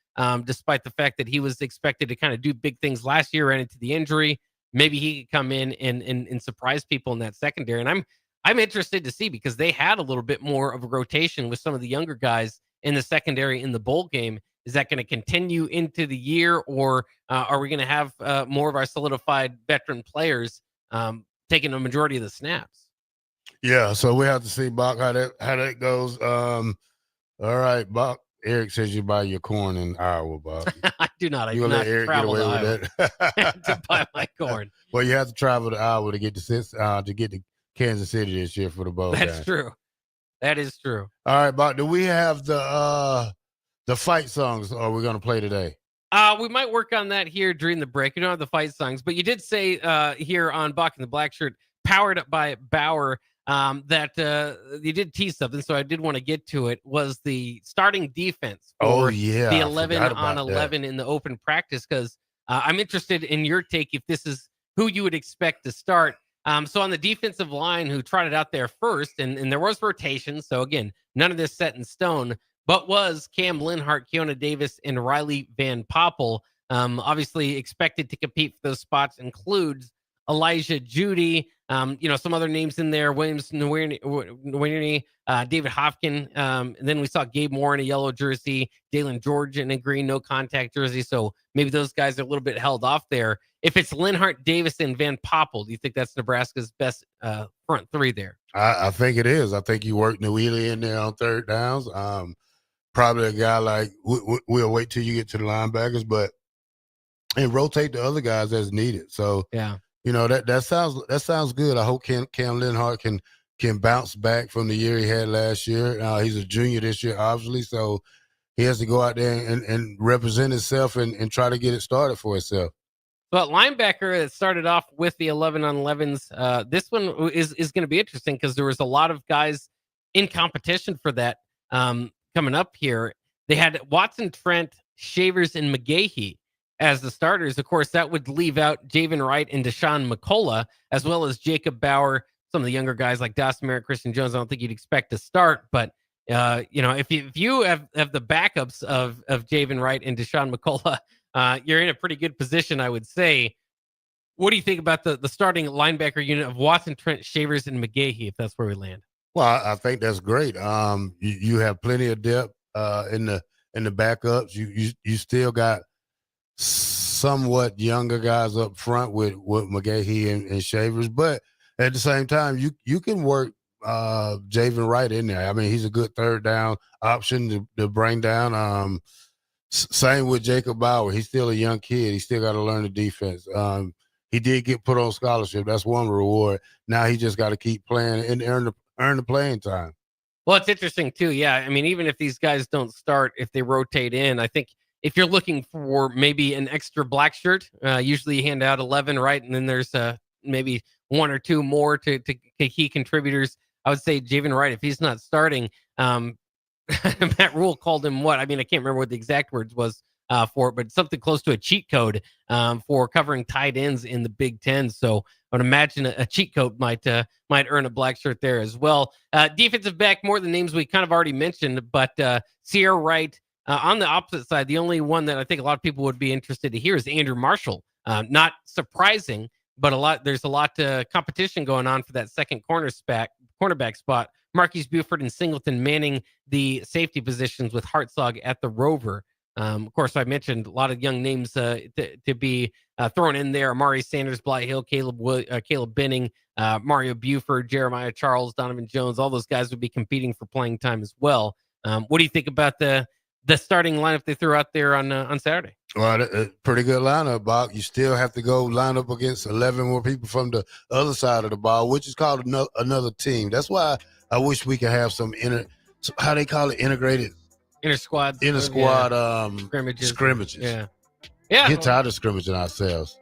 despite the fact that he was expected to kind of do big things last year, ran into the injury. Maybe he could come in and surprise people in that secondary. And I'm interested to see because they had a little bit more of a rotation with some of the younger guys in the secondary in the bowl game. Is that going to continue into the year, or are we going to have more of our solidified veteran players taking a majority of the snaps? Yeah, so we have to see, Bock, how that goes. All right, Bock. Eric says you buy your corn in Iowa, Bock. I do not. I You do gonna not let Eric get travel away to with Iowa that? to buy my corn. Well, you have to travel to Iowa to get to Kansas City this year for the bowl game. That's true. That is true. All right, Bock. Do we have the fight songs? Are we gonna play today? We might work on that here during the break. We don't have the fight songs, but you did say here on Bock and the Blackshirt, powered up by Bauer, that you did tease something, so I did want to get to it, was the starting defense for the 11 on 11 in the open practice, because I'm interested in your take if this is who you would expect to start. So on the defensive line, who trotted out there first, and there was rotation, so again, none of this set in stone, but was Cam Linhart, Keona Davis, and Riley Van Poppel. Obviously expected to compete for those spots includes Elijah Judy, some other names in there, Williams Nwaneri, David Hopkin. And then we saw Gabe Moore in a yellow jersey, Dalen George in a green no contact jersey. So maybe those guys are a little bit held off there. If it's Linhart, Davis, and Van Poppel, do you think that's Nebraska's best front three there? I think it is. I think you work Nwili in there on third downs. Probably a guy like we'll wait till you get to the linebackers, and rotate the other guys as needed. So yeah. That sounds good. I hope Cam Linhart can bounce back from the year he had last year. He's a junior this year, obviously, so he has to go out there and represent himself and try to get it started for himself. But linebacker that started off with the 11 on 11s, this one is going to be interesting because there was a lot of guys in competition for that coming up here. They had Watson, Trent, Shavers, and McGahee as the starters. Of course, that would leave out Javen Wright and Deshaun McCullough, as well as Jacob Bauer, some of the younger guys like Dawson Merritt, Christian Jones. I don't think you'd expect to start, but if you have the backups of Javen Wright and Deshaun McCullough, you're in a pretty good position, I would say. What do you think about the starting linebacker unit of Watson, Trent, Shavers, and McGahee, if that's where we land? Well, I think that's great. You have plenty of depth in the backups. You still got somewhat younger guys up front with McGahee and Shavers, but at the same time, you can work Javen Wright in there. I mean, he's a good third down option to bring down. Same with Jacob Bauer. He's still a young kid. He still got to learn the defense. He did get put on scholarship. That's one reward. Now he just got to keep playing and earn the playing time. Well, it's interesting too. Yeah, I mean, even if these guys don't start, if they rotate in, I think if you're looking for maybe an extra black shirt, usually you hand out 11, right? And then there's maybe one or two more to key contributors. I would say Javen Wright, if he's not starting, Matt Rule called him what? I mean, I can't remember what the exact words was for it, but something close to a cheat code for covering tight ends in the Big Ten. So I would imagine a cheat code might earn a black shirt there as well. Defensive back, more than names we kind of already mentioned, but Sierra Wright. On the opposite side, the only one that I think a lot of people would be interested to hear is Andrew Marshall. Not surprising, but there's a lot of competition going on for that second cornerback spot. Marquise Buford and Singleton manning the safety positions with Hartzog at the Rover. Of course, I mentioned a lot of young names to be thrown in there. Amari Sanders, Bly Hill, Caleb Benning, Mario Buford, Jeremiah Charles, Donovan Jones. All those guys would be competing for playing time as well. What do you think about the starting lineup they threw out there on Saturday? Well, a pretty good lineup, Bock. You still have to go line up against 11 more people from the other side of the ball, which is called another team. That's why I wish we could have some how they call it, integrated inter-squad scrimmages. Yeah. Get tired of scrimmaging ourselves.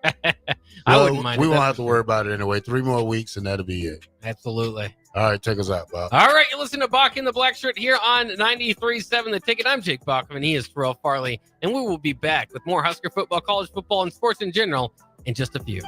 I wouldn't mind. We won't have to worry about it anyway. 3 more weeks and that'll be it. Absolutely. All right, check us out, Bob. All right, you listen to Bock in the Blackshirt here on 93.7 The Ticket. I'm Jake Bockoven. He is Terrell Farley, and we will be back with more Husker football, college football, and sports in general in just a few.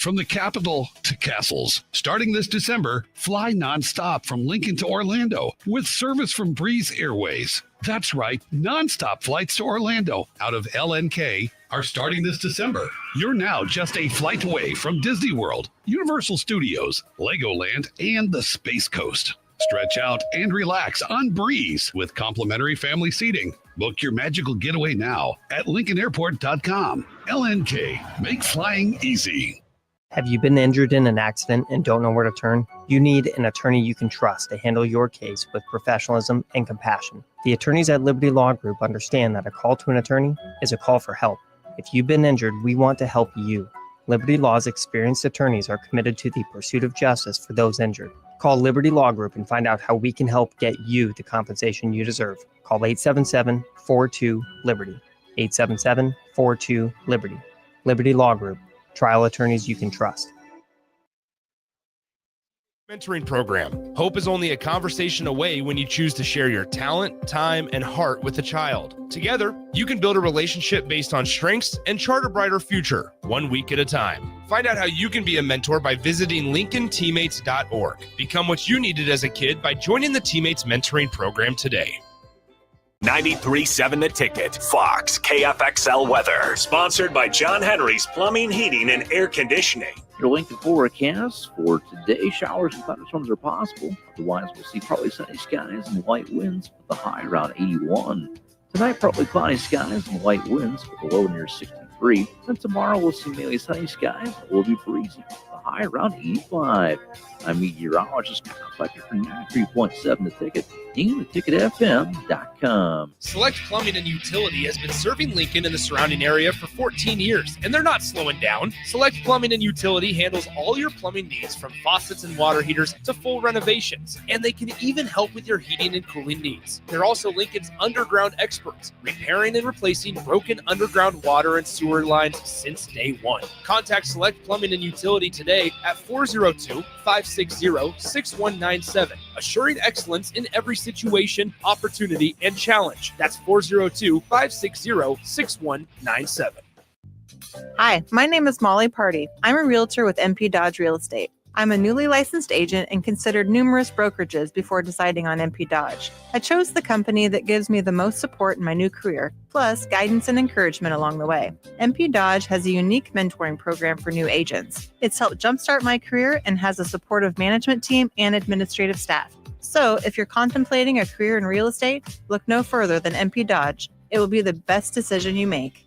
From the capital to castles. Starting this December, fly nonstop from Lincoln to Orlando with service from Breeze Airways. That's right, nonstop flights to Orlando out of LNK are starting this December. You're now just a flight away from Disney World, Universal Studios, Legoland, and the Space Coast. Stretch out and relax on Breeze with complimentary family seating. Book your magical getaway now at LincolnAirport.com. LNK, make flying easy. Have you been injured in an accident and don't know where to turn? You need an attorney you can trust to handle your case with professionalism and compassion. The attorneys at Liberty Law Group understand that a call to an attorney is a call for help. If you've been injured, we want to help you. Liberty Law's experienced attorneys are committed to the pursuit of justice for those injured. Call Liberty Law Group and find out how we can help get you the compensation you deserve. Call 877-42-LIBERTY. 877-42-LIBERTY. Liberty Law Group. Trial attorneys you can trust. Mentoring program. Hope is only a conversation away when you choose to share your talent, time, and heart with a child. Together, you can build a relationship based on strengths and chart a brighter future, 1 week at a time. Find out how you can be a mentor by visiting LincolnTeammates.org. Become what you needed as a kid by joining the Teammates Mentoring Program today. 93.7 The Ticket, Fox, KFXL weather. Sponsored by John Henry's Plumbing, Heating, and Air Conditioning. Your Lincoln forecast for today, showers and thunderstorms are possible. Otherwise, we'll see partly sunny skies and light winds with a high around 81. Tonight, partly cloudy skies and light winds with a low near 63. And tomorrow, we'll see mainly sunny skies and it will be breezy with a high around 85. I'm meteorologist Collector for 93.7 The Ticket and theticketfm.com. Select Plumbing and Utility has been serving Lincoln and the surrounding area for 14 years, and they're not slowing down. Select Plumbing and Utility handles all your plumbing needs from faucets and water heaters to full renovations, and they can even help with your heating and cooling needs. They're also Lincoln's underground experts, repairing and replacing broken underground water and sewer lines since day one. Contact Select Plumbing and Utility today at 402-560-6197, assuring excellence in every situation, opportunity, and challenge. That's 402-560-6197. Hi, my name is Molly Party. I'm a realtor with MP Dodge Real Estate. I'm a newly licensed agent and considered numerous brokerages before deciding on MP Dodge. I chose the company that gives me the most support in my new career, plus guidance and encouragement along the way. MP Dodge has a unique mentoring program for new agents. It's helped jumpstart my career and has a supportive management team and administrative staff. So if you're contemplating a career in real estate, look no further than MP Dodge. It will be the best decision you make.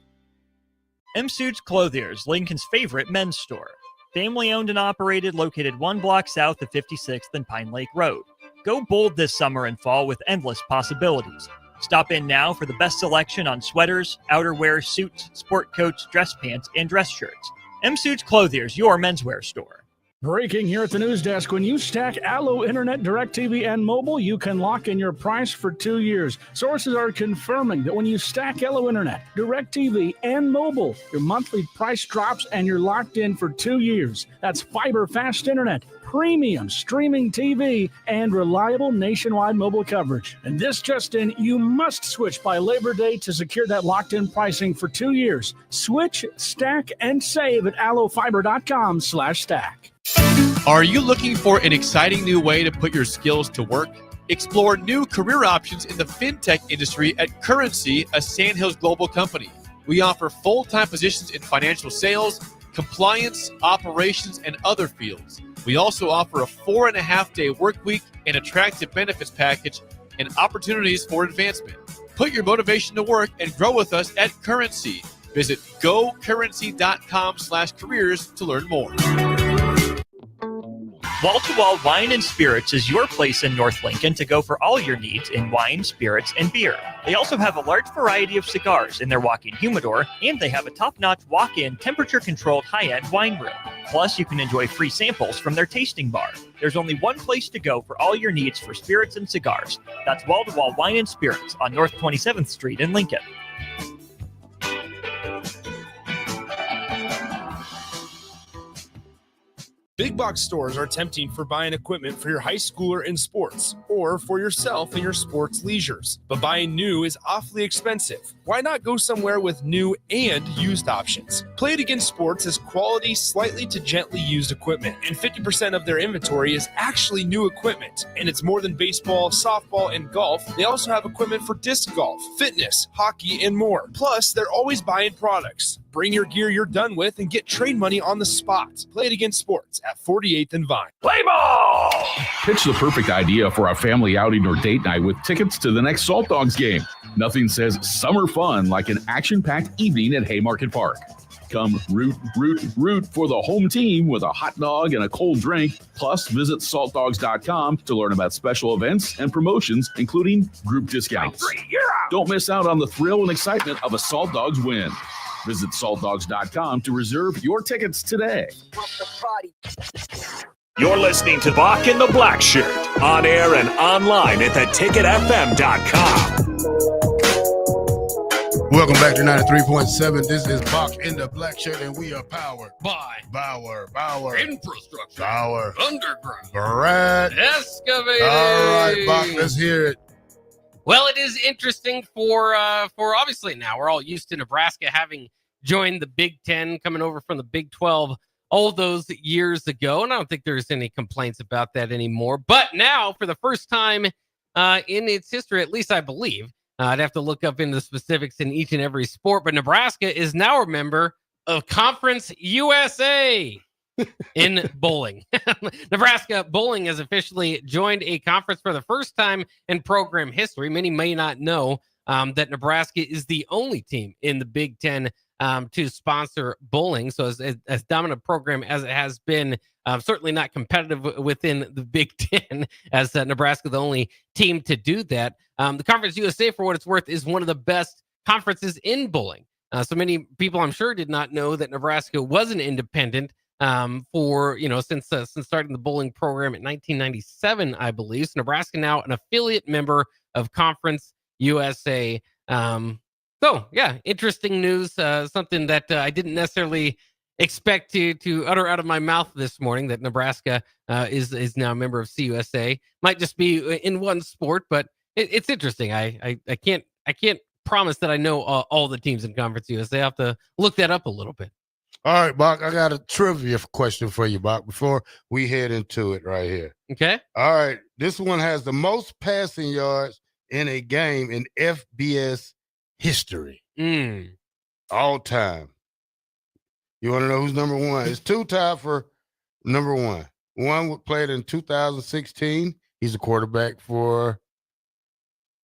M Suits Clothiers, Lincoln's favorite men's store. Family owned and operated, located 1 block south of 56th and Pine Lake Road. Go bold this summer and fall with endless possibilities. Stop in now for the best selection on sweaters, outerwear, suits, sport coats, dress pants, and dress shirts. M Suits Clothiers, your menswear store. Breaking here at the news desk. When you stack Allo Internet, DirecTV, and mobile, you can lock in your price for 2 years. Sources are confirming that when you stack Allo Internet, DirecTV, and mobile, your monthly price drops and you're locked in for 2 years. That's fiber fast internet, premium streaming TV, and reliable nationwide mobile coverage. And this just in, you must switch by Labor Day to secure that locked-in pricing for 2 years. Switch, stack, and save at allofiber.com/stack. Are you looking for an exciting new way to put your skills to work? Explore new career options in the fintech industry at Currency, a Sandhills global company. We offer full-time positions in financial sales, compliance, operations, and other fields. We also offer a 4.5-day work week, an attractive benefits package, and opportunities for advancement. Put your motivation to work and grow with us at Currency. Visit gocurrency.com/careers to learn more. Wall to Wall Wine and Spirits is your place in North Lincoln to go for all your needs in wine, spirits, and beer. They also have a large variety of cigars in their walk-in humidor, and they have a top-notch walk-in temperature-controlled high-end wine room. Plus, you can enjoy free samples from their tasting bar. There's only one place to go for all your needs for spirits and cigars. That's Wall to Wall Wine and Spirits on North 27th Street in Lincoln. Big box stores are tempting for buying equipment for your high schooler in sports or for yourself in your sports leisures. But buying new is awfully expensive. Why not go somewhere with new and used options? Play It Again Sports has quality, slightly to gently used equipment, and 50% of their inventory is actually new equipment. And it's more than baseball, softball, and golf. They also have equipment for disc golf, fitness, hockey, and more. Plus, they're always buying products. Bring your gear you're done with and get trade money on the spot. Play It Again Sports at 48th and Vine. Play ball! Pitch the perfect idea for a family outing or date night with tickets to the next Salt Dogs game. Nothing says summer fun like an action-packed evening at Haymarket Park. Come root for the home team with a hot dog and a cold drink. Plus, visit saltdogs.com to learn about special events and promotions, including group discounts. Don't miss out on the thrill and excitement of a Salt Dogs win. Visit saltdogs.com to reserve your tickets today. You're listening to Bock and the Blackshirt, on air and online at theticketfm.com. Welcome back to 93.7. This is Bock in the Blackshirt, and we are powered by Bauer Infrastructure, Bauer Underground, Brad Excavating. All right, Bock, let's hear it. Well, it is interesting for obviously now we're all used to Nebraska having joined the Big Ten, coming over from the Big 12 all those years ago, and I don't think there's any complaints about that anymore. But now, for the first time in its history, at least I believe, I'd have to look up into the specifics in each and every sport, but Nebraska is now a member of Conference USA in bowling. Nebraska bowling has officially joined a conference for the first time in program history. Many may not know that Nebraska is the only team in the Big Ten to sponsor bowling. So as dominant a program as it has been, certainly not competitive within the Big Ten, as Nebraska the only team to do that. The Conference USA, for what it's worth, is one of the best conferences in bowling. So many people, I'm sure, did not know that Nebraska was an independent for, since starting the bowling program in 1997, I believe. So Nebraska now an affiliate member of Conference USA. So yeah, interesting news. Something that I didn't necessarily expect to utter out of my mouth this morning, that Nebraska is now a member of CUSA. Might just be in one sport, but it's interesting. I can't promise that I know all the teams in Conference USA. I have to look that up a little bit. All right, Bock, I got a trivia question for you, Bock, before we head into it right here. Okay. All right. This one has the most passing yards in a game in FBS history. All time. You want to know who's number one? It's two tied for number one. One played in 2016. He's a quarterback for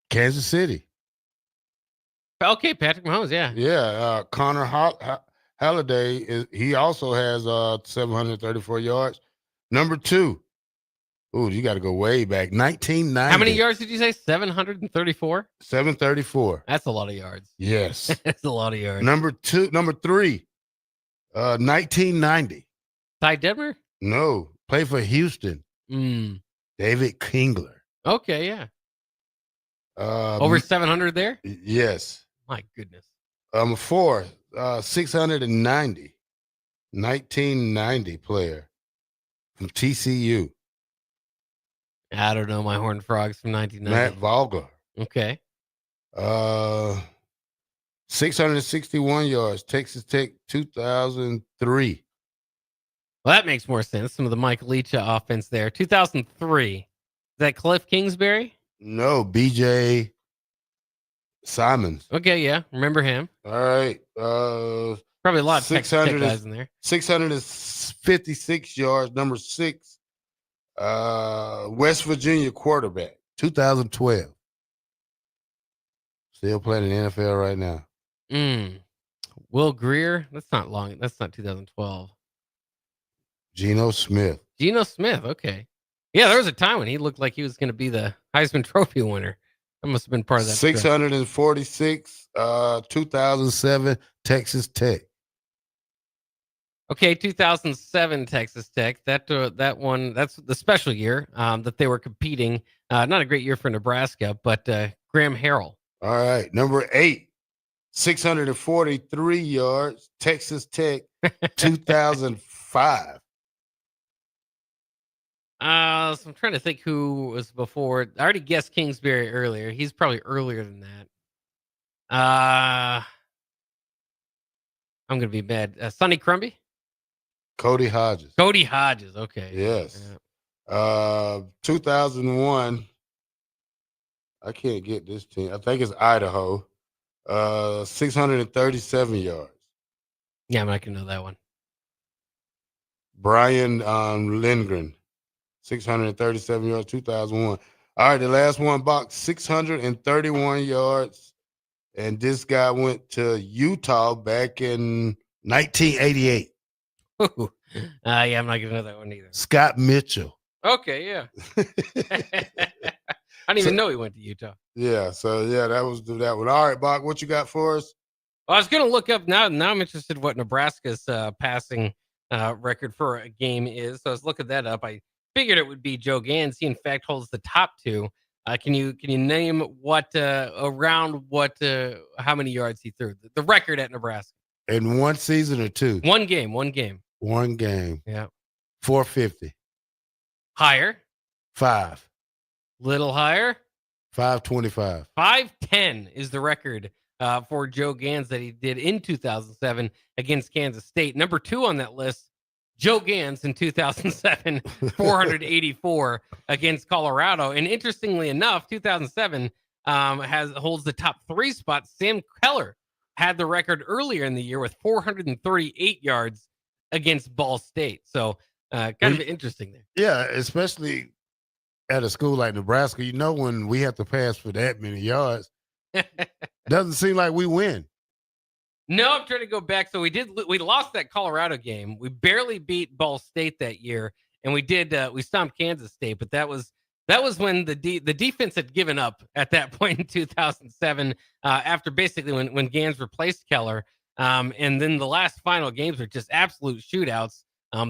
Kansas City. Okay, Patrick Mahomes, yeah. Yeah, Connor Halliday, he also has 734 yards. Number two. Ooh, you got to go way back. 1990. How many yards did you say? 734? 734. That's a lot of yards. Yes. That's a lot of yards. Number three, 1990. Ty Detmer? No, play for Houston. David Kingler. Okay, yeah. Over 700 there? Yes. My goodness. Four, 690. 1990 player from TCU. I don't know my Horned Frogs from 1990. Matt Valgar. Okay. 661 yards. Texas Tech 2003. Well, that makes more sense. Some of the Mike Leach offense there. 2003. Is that Cliff Kingsbury? No, BJ Simons. Okay, yeah. Remember him. All right. Probably a lot of Texas Tech guys in there. 656 yards. Number 6. West Virginia quarterback, 2012. Still playing in the NFL right now. Will Greer? That's not long. That's not 2012. Geno Smith. Okay. Yeah, there was a time when he looked like he was going to be the Heisman Trophy winner. That must have been part of that. 646, 2007, Texas Tech. Okay, 2007 Texas Tech. That one, that's the special year that they were competing. Not a great year for Nebraska, but Graham Harrell. All right, number 8, 643 yards, Texas Tech, 2005. So I'm trying to think who was before. I already guessed Kingsbury earlier. He's probably earlier than that. I'm gonna be bad. Sonny Crumby? Cody Hodges. Cody Hodges. Okay. Yes. Yeah. 2001. I can't get this team. I think it's Idaho. 637 yards. Yeah, I'm not gonna know that one. Brian Lindgren, 637 yards, 2001. All right, the last one, Bock, 631 yards. And this guy went to Utah back in 1988. Yeah, I'm not gonna know that one either. Scott Mitchell. Okay, yeah. I didn't even know he went to Utah. Yeah, so yeah, that was that one. All right, Bock, what you got for us? Well, I was gonna look up now. Now I'm interested what Nebraska's passing record for a game is. So I was looking that up. I figured it would be Joe Gans. He in fact holds the top two. Can you name what around what how many yards he threw? The record at Nebraska. In one season or two? One game. One game. One game. Yeah. 450. Higher. 5. Little higher. 525. 510 is the record for Joe Gans that he did in 2007 against Kansas State. Number 2 on that list, Joe Gans in 2007, 484 against Colorado. And interestingly enough, 2007 holds the top 3 spot. Sam Keller had the record earlier in the year with 438 yards against Ball State. So kind of interesting there. Yeah, especially at a school like Nebraska, when we have to pass for that many yards, doesn't seem like we win. No, I'm trying to go back. So we lost that Colorado game. We barely beat Ball State that year, and we stomped Kansas State. But that was when the defense had given up at that point in 2007. After basically when Gans replaced Keller, and then the last final games were just absolute shootouts.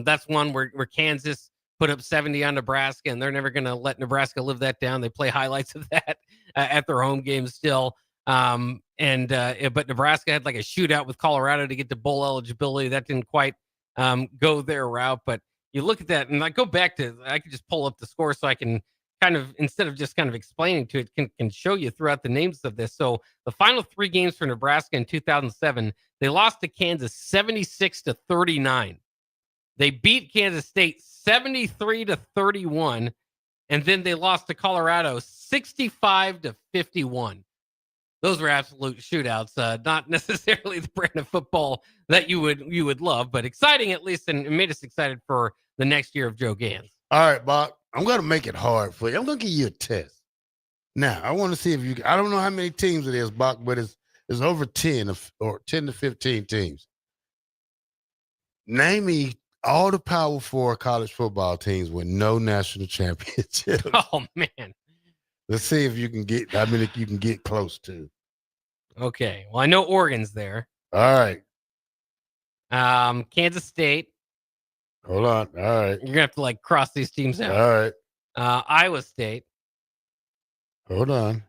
That's one where Kansas put up 70 on Nebraska, and they're never going to let Nebraska live that down. They play highlights of that at their home games still. But Nebraska had like a shootout with Colorado to get to bowl eligibility. That didn't quite go their route. But you look at that, and I go back to, I could just pull up the score so I can kind of, instead of just kind of explaining to it, can show you throughout the names of this. So the final 3 games for Nebraska in 2007, they lost to Kansas 76-39. They beat Kansas State 73-31, and then they lost to Colorado 65-51. Those were absolute shootouts. Not necessarily the brand of football that you would love, but exciting at least, and it made us excited for the next year of Joe Gans. All right, Bock, I'm going to make it hard for you. I'm going to give you a test. Now, I want to see if you. I don't know how many teams it is, Bock, but it's over 10 or 10 to 15 teams. Name me all the Power 4 college football teams with no national championship. Oh man. Let's see if you can get how many you can get close to. Okay. Well, I know Oregon's there. All right. Kansas State. Hold on. All right. You're gonna have to cross these teams out. All right. Iowa State. Hold on.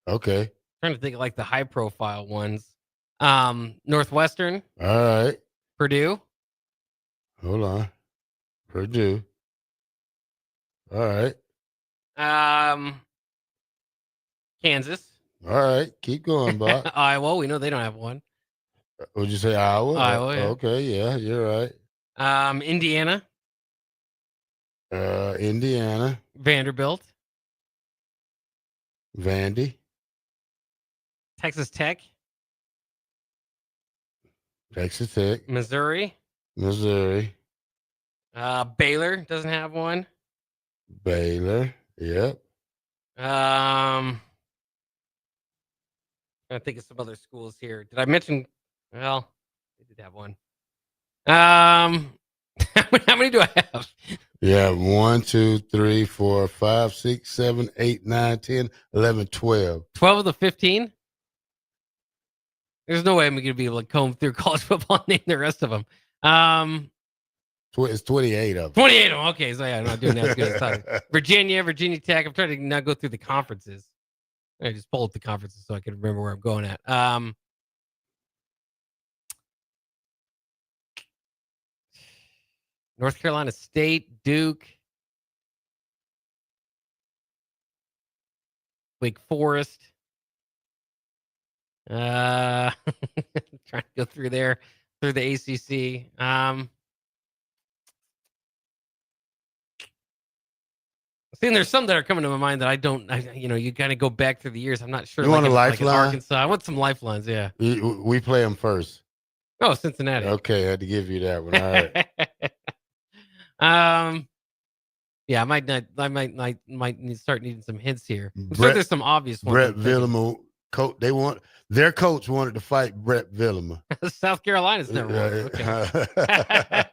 Okay. I'm trying to think of the high profile ones. Northwestern. All right. Purdue. Hold on. Purdue. All right. Kansas. All right. Keep going, Bob. Iowa. We know they don't have one. Would you say Iowa? Iowa. Yeah. Okay. Yeah, you're right. Indiana. Indiana. Vanderbilt. Vandy. Texas Tech. Texas Tech. Missouri. Baylor doesn't have one. Baylor. Yep. Trying to think of some other schools here. Did I mention? Well, they did have one. How many do I have? Yeah, 1, 2, 3, 4, 5, 6, 7, 8, 9, 10, 11, 12. 12 of the 15? There's no way I'm going to be able to comb through college football and name the rest of them. It's 28 of them. 28 of them. Okay, so yeah, I'm not doing that as good as time. Virginia Tech. I'm trying to not go through the conferences. I just pull up the conferences so I can remember where I'm going at. North Carolina State, Duke. Wake Forest. Trying to go through the ACC. See, there's some that are coming to my mind that I don't. You kind of go back through the years. I'm not sure. You want a like in lifeline? Arkansas. I want some lifelines. Yeah. We play them first. Oh, Cincinnati. Okay, I had to give you that one. All right. Yeah, I might start needing some hints here. So there's some obvious ones. Brett Villamur, their coach wanted to fight Brett Villamur. South Carolina's never won. Okay.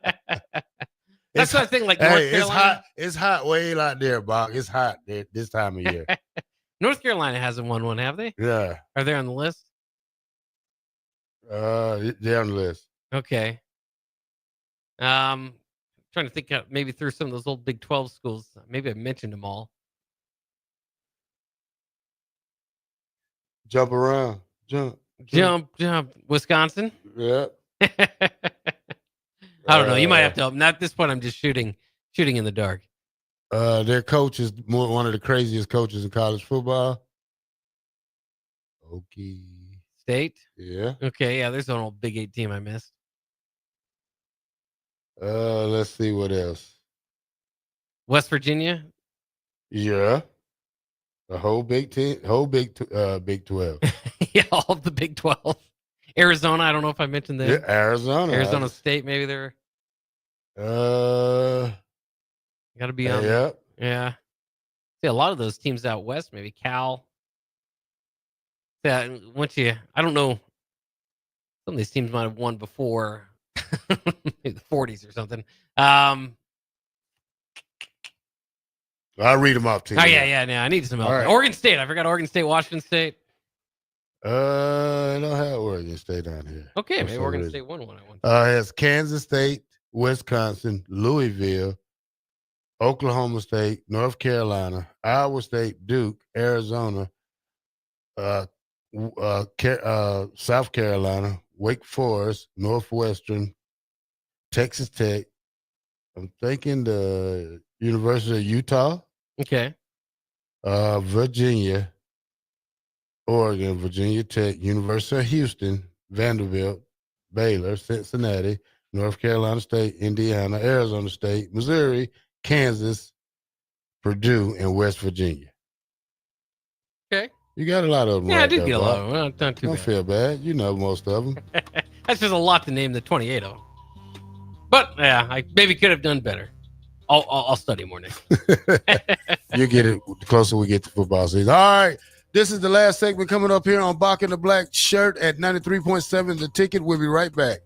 That's what I think. Like North Carolina, it's hot way out there, Bock. It's hot this time of year. North Carolina hasn't won one, have they? Yeah. Are they on the list? They're on the list. Okay. Trying to think maybe through some of those old Big 12 schools. Maybe I mentioned them all. Jump around. Jump. Wisconsin? Yeah. I don't know. You might have to help. Not at this point. I'm just shooting in the dark. Their coach is one of the craziest coaches in college football. Okay. State? Yeah. Okay, yeah, there's an old Big 8 team I missed. Let's see what else. West Virginia? Yeah. The whole Big 10, Big 12. Yeah, all of the Big 12. Arizona, I don't know if I mentioned that. Yeah, Arizona State, maybe they're. Got to be on. Yep. Yeah. See, a lot of those teams out west, maybe Cal. Yeah, I don't know. Some of these teams might have won before, maybe the 40s or something. I'll read them off to you. Oh yeah. I need some help. Right. Oregon State. I forgot Oregon State, Washington State. I don't have Oregon State down here. Okay, maybe Oregon State won one. It has Kansas State, Wisconsin, Louisville, Oklahoma State, North Carolina, Iowa State, Duke, Arizona, South Carolina, Wake Forest, Northwestern, Texas Tech. I'm thinking the University of Utah. Okay. Virginia, Oregon, Virginia Tech, University of Houston, Vanderbilt, Baylor, Cincinnati, North Carolina State, Indiana, Arizona State, Missouri, Kansas, Purdue, and West Virginia. Okay. You got a lot of them. Yeah, right I did there, get a Bob. lot of them. Well, not too Don't bad. feel bad. You know most of them. That's just a lot to name the 28 of them. But yeah, I maybe could have done better. I'll study more next. You get it the closer we get to football season. All right. This is the last segment coming up here on Bock and the Black Shirt at 93.7 The Ticket. We'll be right back.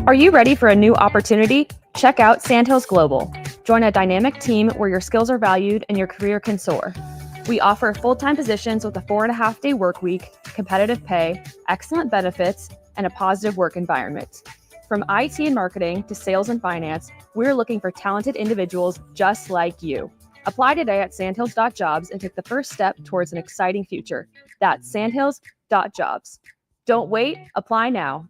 Are you ready for a new opportunity? Check out Sandhills Global. Join a dynamic team where your skills are valued and your career can soar. We offer full-time positions with a 4.5-day work week, competitive pay, excellent benefits, and a positive work environment. From IT and marketing to sales and finance, we're looking for talented individuals just like you. Apply today at sandhills.jobs and take the first step towards an exciting future. That's sandhills.jobs. Don't wait, apply now.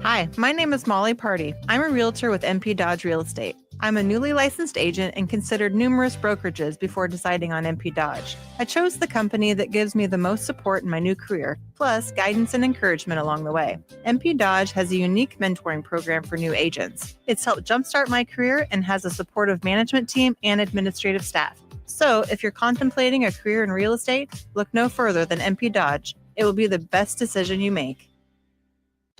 Hi, my name is Molly Party. I'm a realtor with MP Dodge Real Estate. I'm a newly licensed agent and considered numerous brokerages before deciding on MP Dodge. I chose the company that gives me the most support in my new career, plus guidance and encouragement along the way. MP Dodge has a unique mentoring program for new agents. It's helped jumpstart my career and has a supportive management team and administrative staff. So if you're contemplating a career in real estate, look no further than MP Dodge. It will be the best decision you make.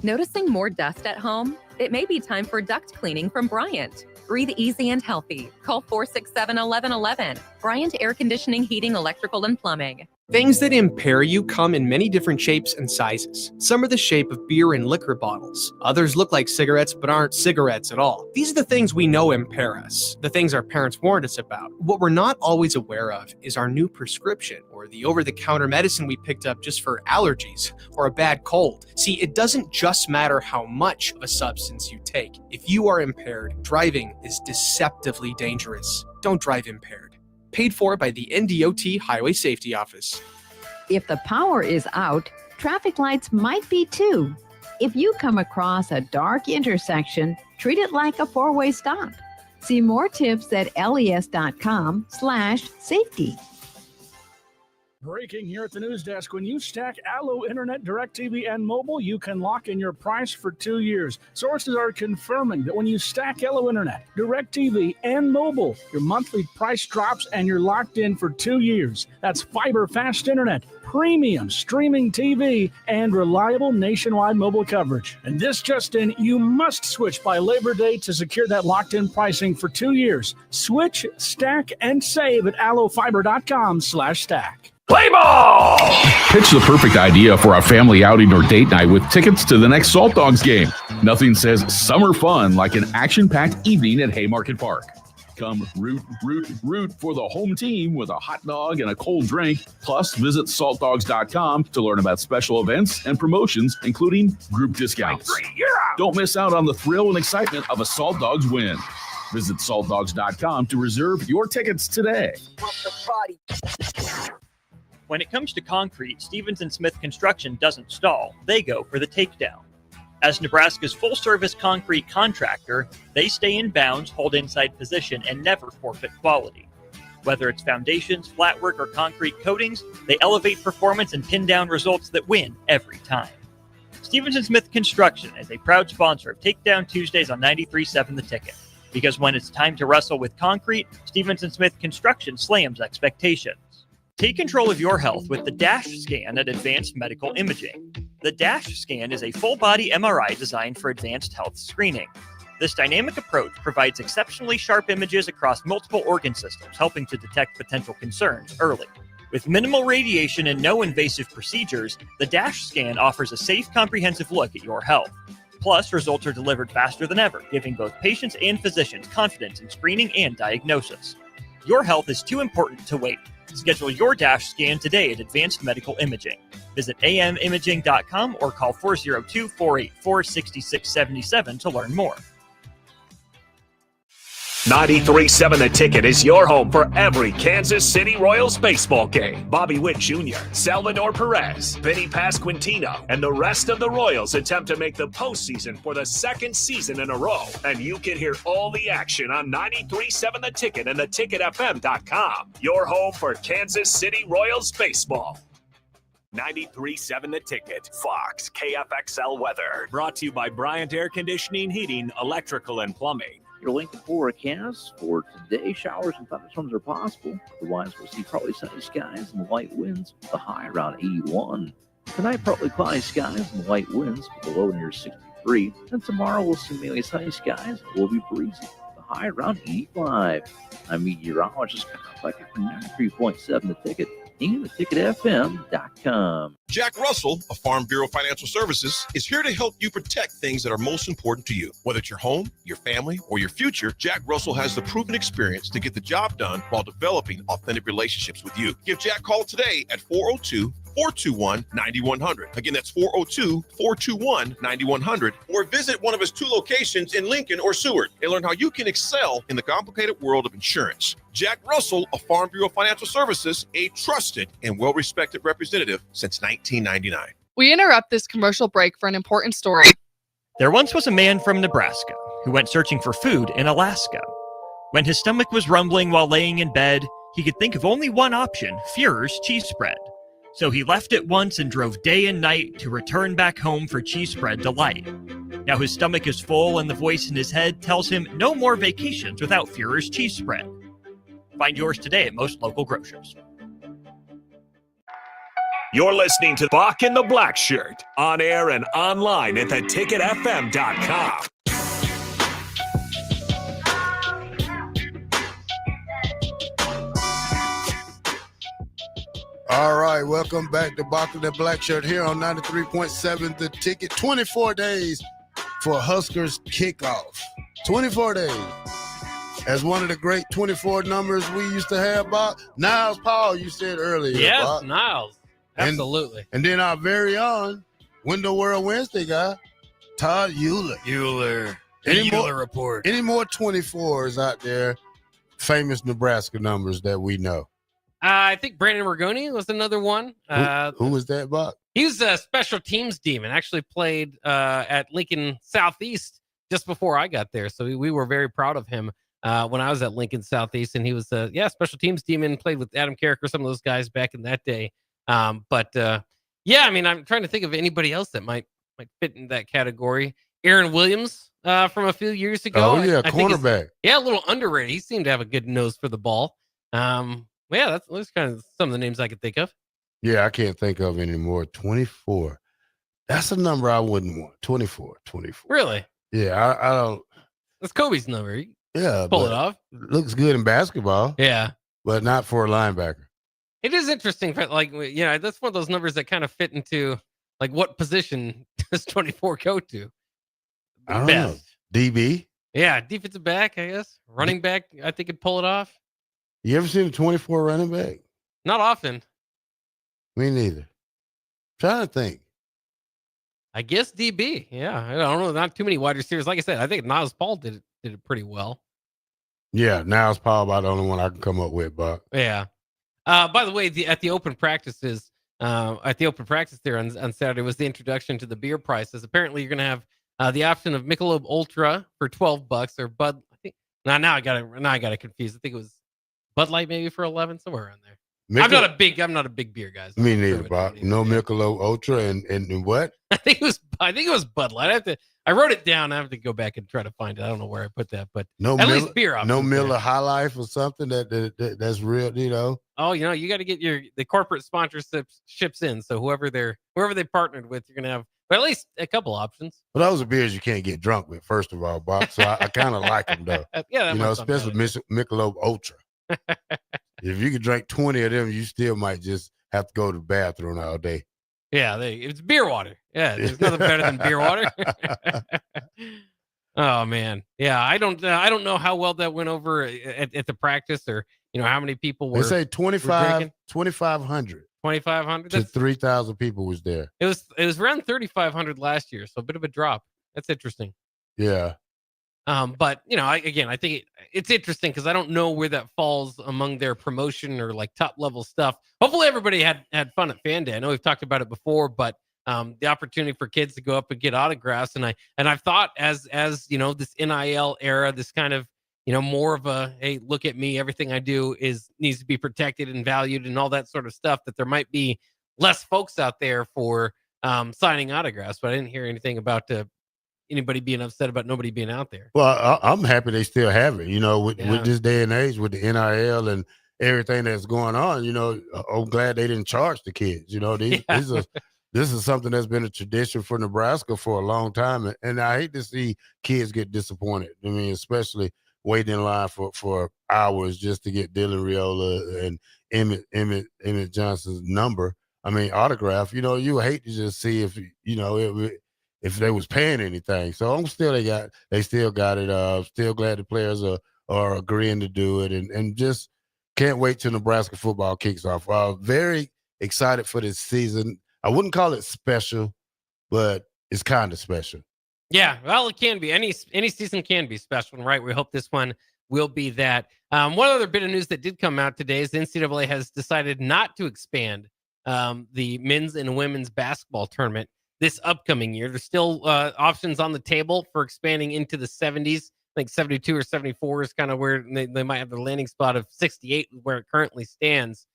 Noticing more dust at home? It may be time for duct cleaning from Bryant. Breathe easy and healthy. Call 467-1111. Bryant Air Conditioning, Heating, Electrical, and Plumbing. Things that impair you come in many different shapes and sizes. Some are the shape of beer and liquor bottles. Others look like cigarettes but aren't cigarettes at all. These are the things we know impair us, the things our parents warned us about. What we're not always aware of is our new prescription, or the over-the-counter medicine we picked up just for allergies or a bad cold. See, it doesn't just matter how much of a substance you take. If you are impaired, driving is deceptively dangerous. Don't drive impaired. Paid for by the NDOT Highway Safety Office. If the power is out, traffic lights might be too. If you come across a dark intersection, treat it like a four-way stop. See more tips at les.com/safety. Breaking here at the news desk. When you stack Allo Internet, DirecTV, and mobile, you can lock in your price for 2 years. Sources are confirming that when you stack Allo Internet, DirecTV, and mobile, your monthly price drops and you're locked in for 2 years. That's fiber fast internet, premium streaming TV, and reliable nationwide mobile coverage. And this just in, you must switch by Labor Day to secure that locked-in pricing for 2 years. Switch, stack, and save at allofiber.com/stack. Play ball! Pitch the perfect idea for a family outing or date night with tickets to the next Salt Dogs game. Nothing says summer fun like an action-packed evening at Haymarket Park. Come root for the home team with a hot dog and a cold drink. Plus, visit saltdogs.com to learn about special events and promotions, including group discounts. Don't miss out on the thrill and excitement of a Salt Dogs win. Visit saltdogs.com to reserve your tickets today. When it comes to concrete, Stevens & Smith Construction doesn't stall. They go for the takedown. As Nebraska's full-service concrete contractor, they stay in bounds, hold inside position, and never forfeit quality. Whether it's foundations, flatwork, or concrete coatings, they elevate performance and pin down results that win every time. Stevens & Smith Construction is a proud sponsor of Takedown Tuesdays on 93.7 The Ticket. Because when it's time to wrestle with concrete, Stevens & Smith Construction slams expectations. Take control of your health with the DASH scan at Advanced Medical Imaging. The DASH scan is a full-body MRI designed for advanced health screening. This dynamic approach provides exceptionally sharp images across multiple organ systems, helping to detect potential concerns early. With minimal radiation and no invasive procedures, the DASH scan offers a safe, comprehensive look at your health. Plus, results are delivered faster than ever, giving both patients and physicians confidence in screening and diagnosis. Your health is too important to wait. Schedule your DASH scan today at Advanced Medical Imaging. Visit amimaging.com or call 402-484-6677 to learn more. 93.7 The Ticket is your home for every Kansas City Royals baseball game. Bobby Witt Jr., Salvador Perez, Vinny Pasquantino, and the rest of the Royals attempt to make the postseason for the second season in a row. And you can hear all the action on 93.7 The Ticket and theticketfm.com. Your home for Kansas City Royals baseball. 93.7 The Ticket, Fox, KFXL weather. Brought to you by Bryant Air Conditioning, Heating, Electrical, and Plumbing. Your Lincoln forecast for today: showers and thunderstorms are possible. Otherwise, we'll see partly sunny skies and light winds with a high around 81. Tonight, partly cloudy skies and light winds with a low near 63. And tomorrow, we'll see mainly sunny skies and it will be breezy with a high around 85. I'm meteorologist Kyle from 93.7 The Ticket and theticketfm.com. Jack Russell of Farm Bureau Financial Services is here to help you protect things that are most important to you. Whether it's your home, your family, or your future, Jack Russell has the proven experience to get the job done while developing authentic relationships with you. Give Jack a call today at 402-421-9100. Again, that's 402-421-9100. Or visit one of his 2 locations in Lincoln or Seward and learn how you can excel in the complicated world of insurance. Jack Russell of Farm Bureau Financial Services, a trusted and well-respected representative since 1999. We interrupt this commercial break for an important story. There once was a man from Nebraska who went searching for food in Alaska. When his stomach was rumbling while laying in bed, he could think of only one option: Führer's cheese spread. So he left it once and drove day and night to return back home for cheese spread delight. Now his stomach is full and the voice in his head tells him no more vacations without Führer's cheese spread. Find yours today at most local grocers. You're listening to Bock and the Blackshirt, on air and online at theticketfm.com. All right. right, welcome back to Bockoven and Blackshirt here on 93.7 The Ticket. 24 days for Huskers kickoff. 24 days. As one of the great 24 numbers we used to have, Bob. Niles Powell, you said earlier. Yes, Bob. Niles. Absolutely. And then our very own Window World Wednesday guy, Todd Euler. Report. Any more 24s out there, famous Nebraska numbers that we know? I think Brandon Rigoni was another one. Who was that, Bob? He was a special teams demon. Actually played at Lincoln Southeast just before I got there. So we were very proud of him when I was at Lincoln Southeast. And he was special teams demon, played with Adam Carricker, some of those guys back in that day. I'm trying to think of anybody else that might fit in that category. Aaron Williams from a few years ago. Oh, yeah, I think cornerback. a little underrated. He seemed to have a good nose for the ball. That's kind of some of the names I could think of. Yeah, I can't think of any more. 24. That's a number I wouldn't want. 24. Really? Yeah, I don't. That's Kobe's number. Pull it off. Looks good in basketball. Yeah. But not for a linebacker. It is interesting. That's one of those numbers that kind of fit into like what position does 24 go to? I don't know. DB? Yeah, defensive back, I guess. Running back, I think could pull it off. You ever seen a 24 running back? Not often. Me neither. Trying to think. I guess DB. Yeah, I don't know. Not too many wide receivers. Like I said, I think Niles Paul did it pretty well. Yeah, Niles Paul about the only one I can come up with, Buck. Yeah. By the way, at the open practices, there on Saturday was the introduction to the beer prices. Apparently, you're going to have the option of Michelob Ultra for $12 or Bud. I think now I got it confused. I think it was Bud Light maybe for 11, somewhere around there. I'm not a big beer guy. Me neither, Bob. No Michelob Ultra and what? I think it was Bud Light. I wrote it down. I have to go back and try to find it. I don't know where I put that, but at least beer options. No Miller High Life or something that's real, you know. Oh, you got to get the corporate sponsorships in. So whoever they partnered with, you're gonna have at least a couple options. Well, those are beers you can't get drunk with, first of all, Bob. So I kind of like them though. Yeah, especially Michelob Ultra. If you could drink 20 of them, you still might just have to go to the bathroom all day. Yeah, it's beer water. Yeah, there's nothing better than beer water. Oh man, yeah. I don't know how well that went over at the practice, or how many people were. They say 2,500. 2,500 to 3,000 people was there. It was around 3,500 last year, so a bit of a drop. That's interesting. Yeah. But I think it's interesting because I don't know where that falls among their promotion or like top level stuff. Hopefully everybody had fun at Fan Day. I know we've talked about it before, but the opportunity for kids to go up and get autographs, and I've thought as this NIL era, this kind of more of a, hey, look at me, everything I do needs to be protected and valued and all that sort of stuff, that there might be less folks out there for signing autographs. But I didn't hear anything about anybody being upset about nobody being out there. Well, I'm happy they still have it. With this day and age, with the NIL and everything that's going on, I'm glad they didn't charge the kids. This is something that's been a tradition for Nebraska for a long time, and I hate to see kids get disappointed. I mean, especially waiting in line for hours just to get Dylan Riola and Emmett Johnson's number. I mean, autograph. You hate to just see if they was paying anything. So I'm still they still got it. Still glad the players are agreeing to do it, and just can't wait till Nebraska football kicks off. Very excited for this season. I wouldn't call it special, but it's kind of special. Yeah, well, it can be. Any season can be special, right? We hope this one will be that. One other bit of news that did come out today is the NCAA has decided not to expand the men's and women's basketball tournament this upcoming year. There's still options on the table for expanding into the 70s. I think 72 or 74 is kind of where they might have the landing spot of 68, where it currently stands.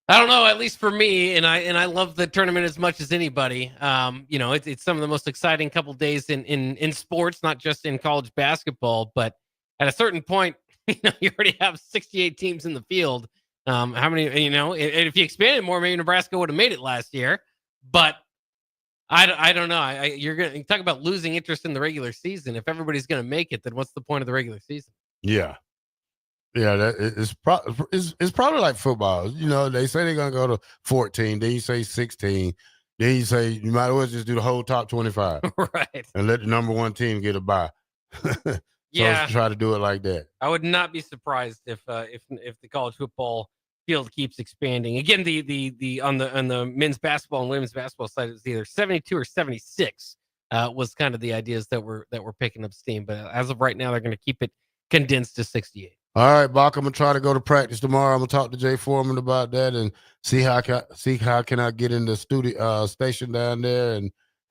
I don't know, at least for me, and I love the tournament as much as anybody. It's some of the most exciting couple days in sports, not just in college basketball. But at a certain point, you already have 68 teams in the field. How many? And if you expanded more, maybe Nebraska would have made it last year. But I don't know. You're going to talk about losing interest in the regular season. If everybody's going to make it, then what's the point of the regular season? Yeah. Yeah, it's probably like football. You know, they say they're gonna go to 14, then you say 16, then you say you might as well just do the whole top 25, Right? And let the number one team get a bye. So Yeah. try to do it like that. I would not be surprised if the college football field keeps expanding. Again, the on the men's basketball and women's basketball side, it was either 72 or 76 was kind of the ideas that were picking up steam. But as of right now, they're going to keep it condensed to 68. All right, Bock, I'm gonna try to go to practice tomorrow. I'm gonna talk to Jay Foreman about that and see how can I get in the studio station down there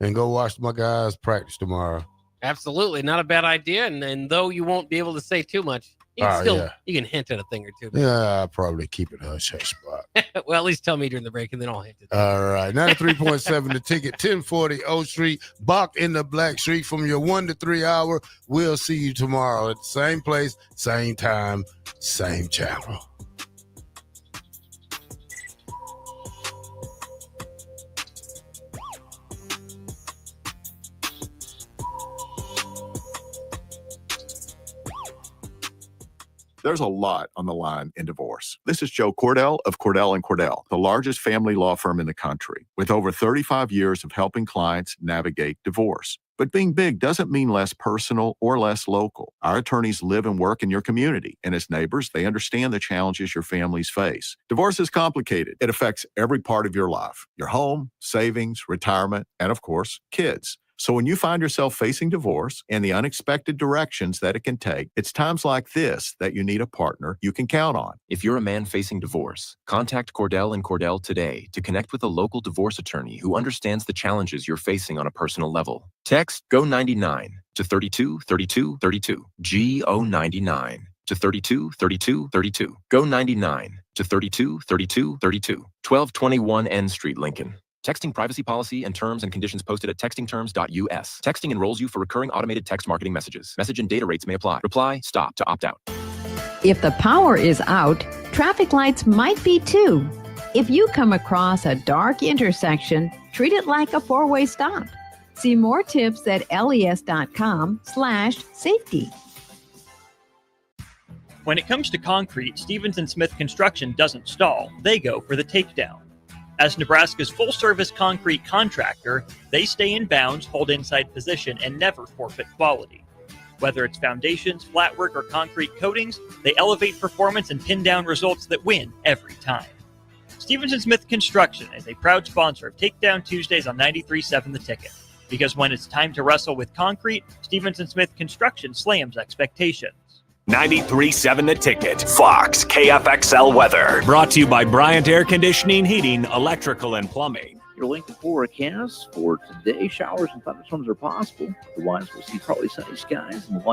and go watch my guys practice tomorrow. Absolutely, not a bad idea. And though you won't be able to say too much, you can you can hint at a thing or two. Yeah, I'll probably keep it hush hush, Bock. Well, at least tell me during the break, and then I'll hint it. All right, 93.7 the ticket, 1040 O Street, Bock in the Blackshirt from your 1 to 3 hour. We'll see you tomorrow at the same place, same time, same channel. There's a lot on the line in divorce. This is Joe Cordell of Cordell & Cordell, the largest family law firm in the country, with over 35 years of helping clients navigate divorce. But being big doesn't mean less personal or less local. Our attorneys live and work in your community, and as neighbors, they understand the challenges your families face. Divorce is complicated. It affects every part of your life, your home, savings, retirement, and of course, kids. So when you find yourself facing divorce and the unexpected directions that it can take, it's times like this that you need a partner you can count on. If you're a man facing divorce, contact Cordell & Cordell today to connect with a local divorce attorney who understands the challenges you're facing on a personal level. Text GO99 to 323232. GO99 to 323232. GO99 to 323232. 1221 N Street, Lincoln. Texting privacy policy and terms and conditions posted at textingterms.us. Texting enrolls you for recurring automated text marketing messages. Message and data rates may apply. Reply, stop to opt out. If the power is out, traffic lights might be too. If you come across a dark intersection, treat it like a four-way stop. See more tips at les.com/safety. When it comes to concrete, Stevens & Smith Construction doesn't stall. They go for the takedown. As Nebraska's full-service concrete contractor, they stay in bounds, hold inside position, and never forfeit quality. Whether it's foundations, flatwork, or concrete coatings, they elevate performance and pin down results that win every time. Stevens & Smith Construction is a proud sponsor of Takedown Tuesdays on 93.7 The Ticket. Because when it's time to wrestle with concrete, Stevens & Smith Construction slams expectations. 93.7 The Ticket, Fox, KFXL weather. Brought to you by Bryant Air Conditioning, Heating, Electrical, and Plumbing. Your Lincoln forecast for today: showers and thunderstorms are possible. Otherwise, we'll see partly sunny skies and light.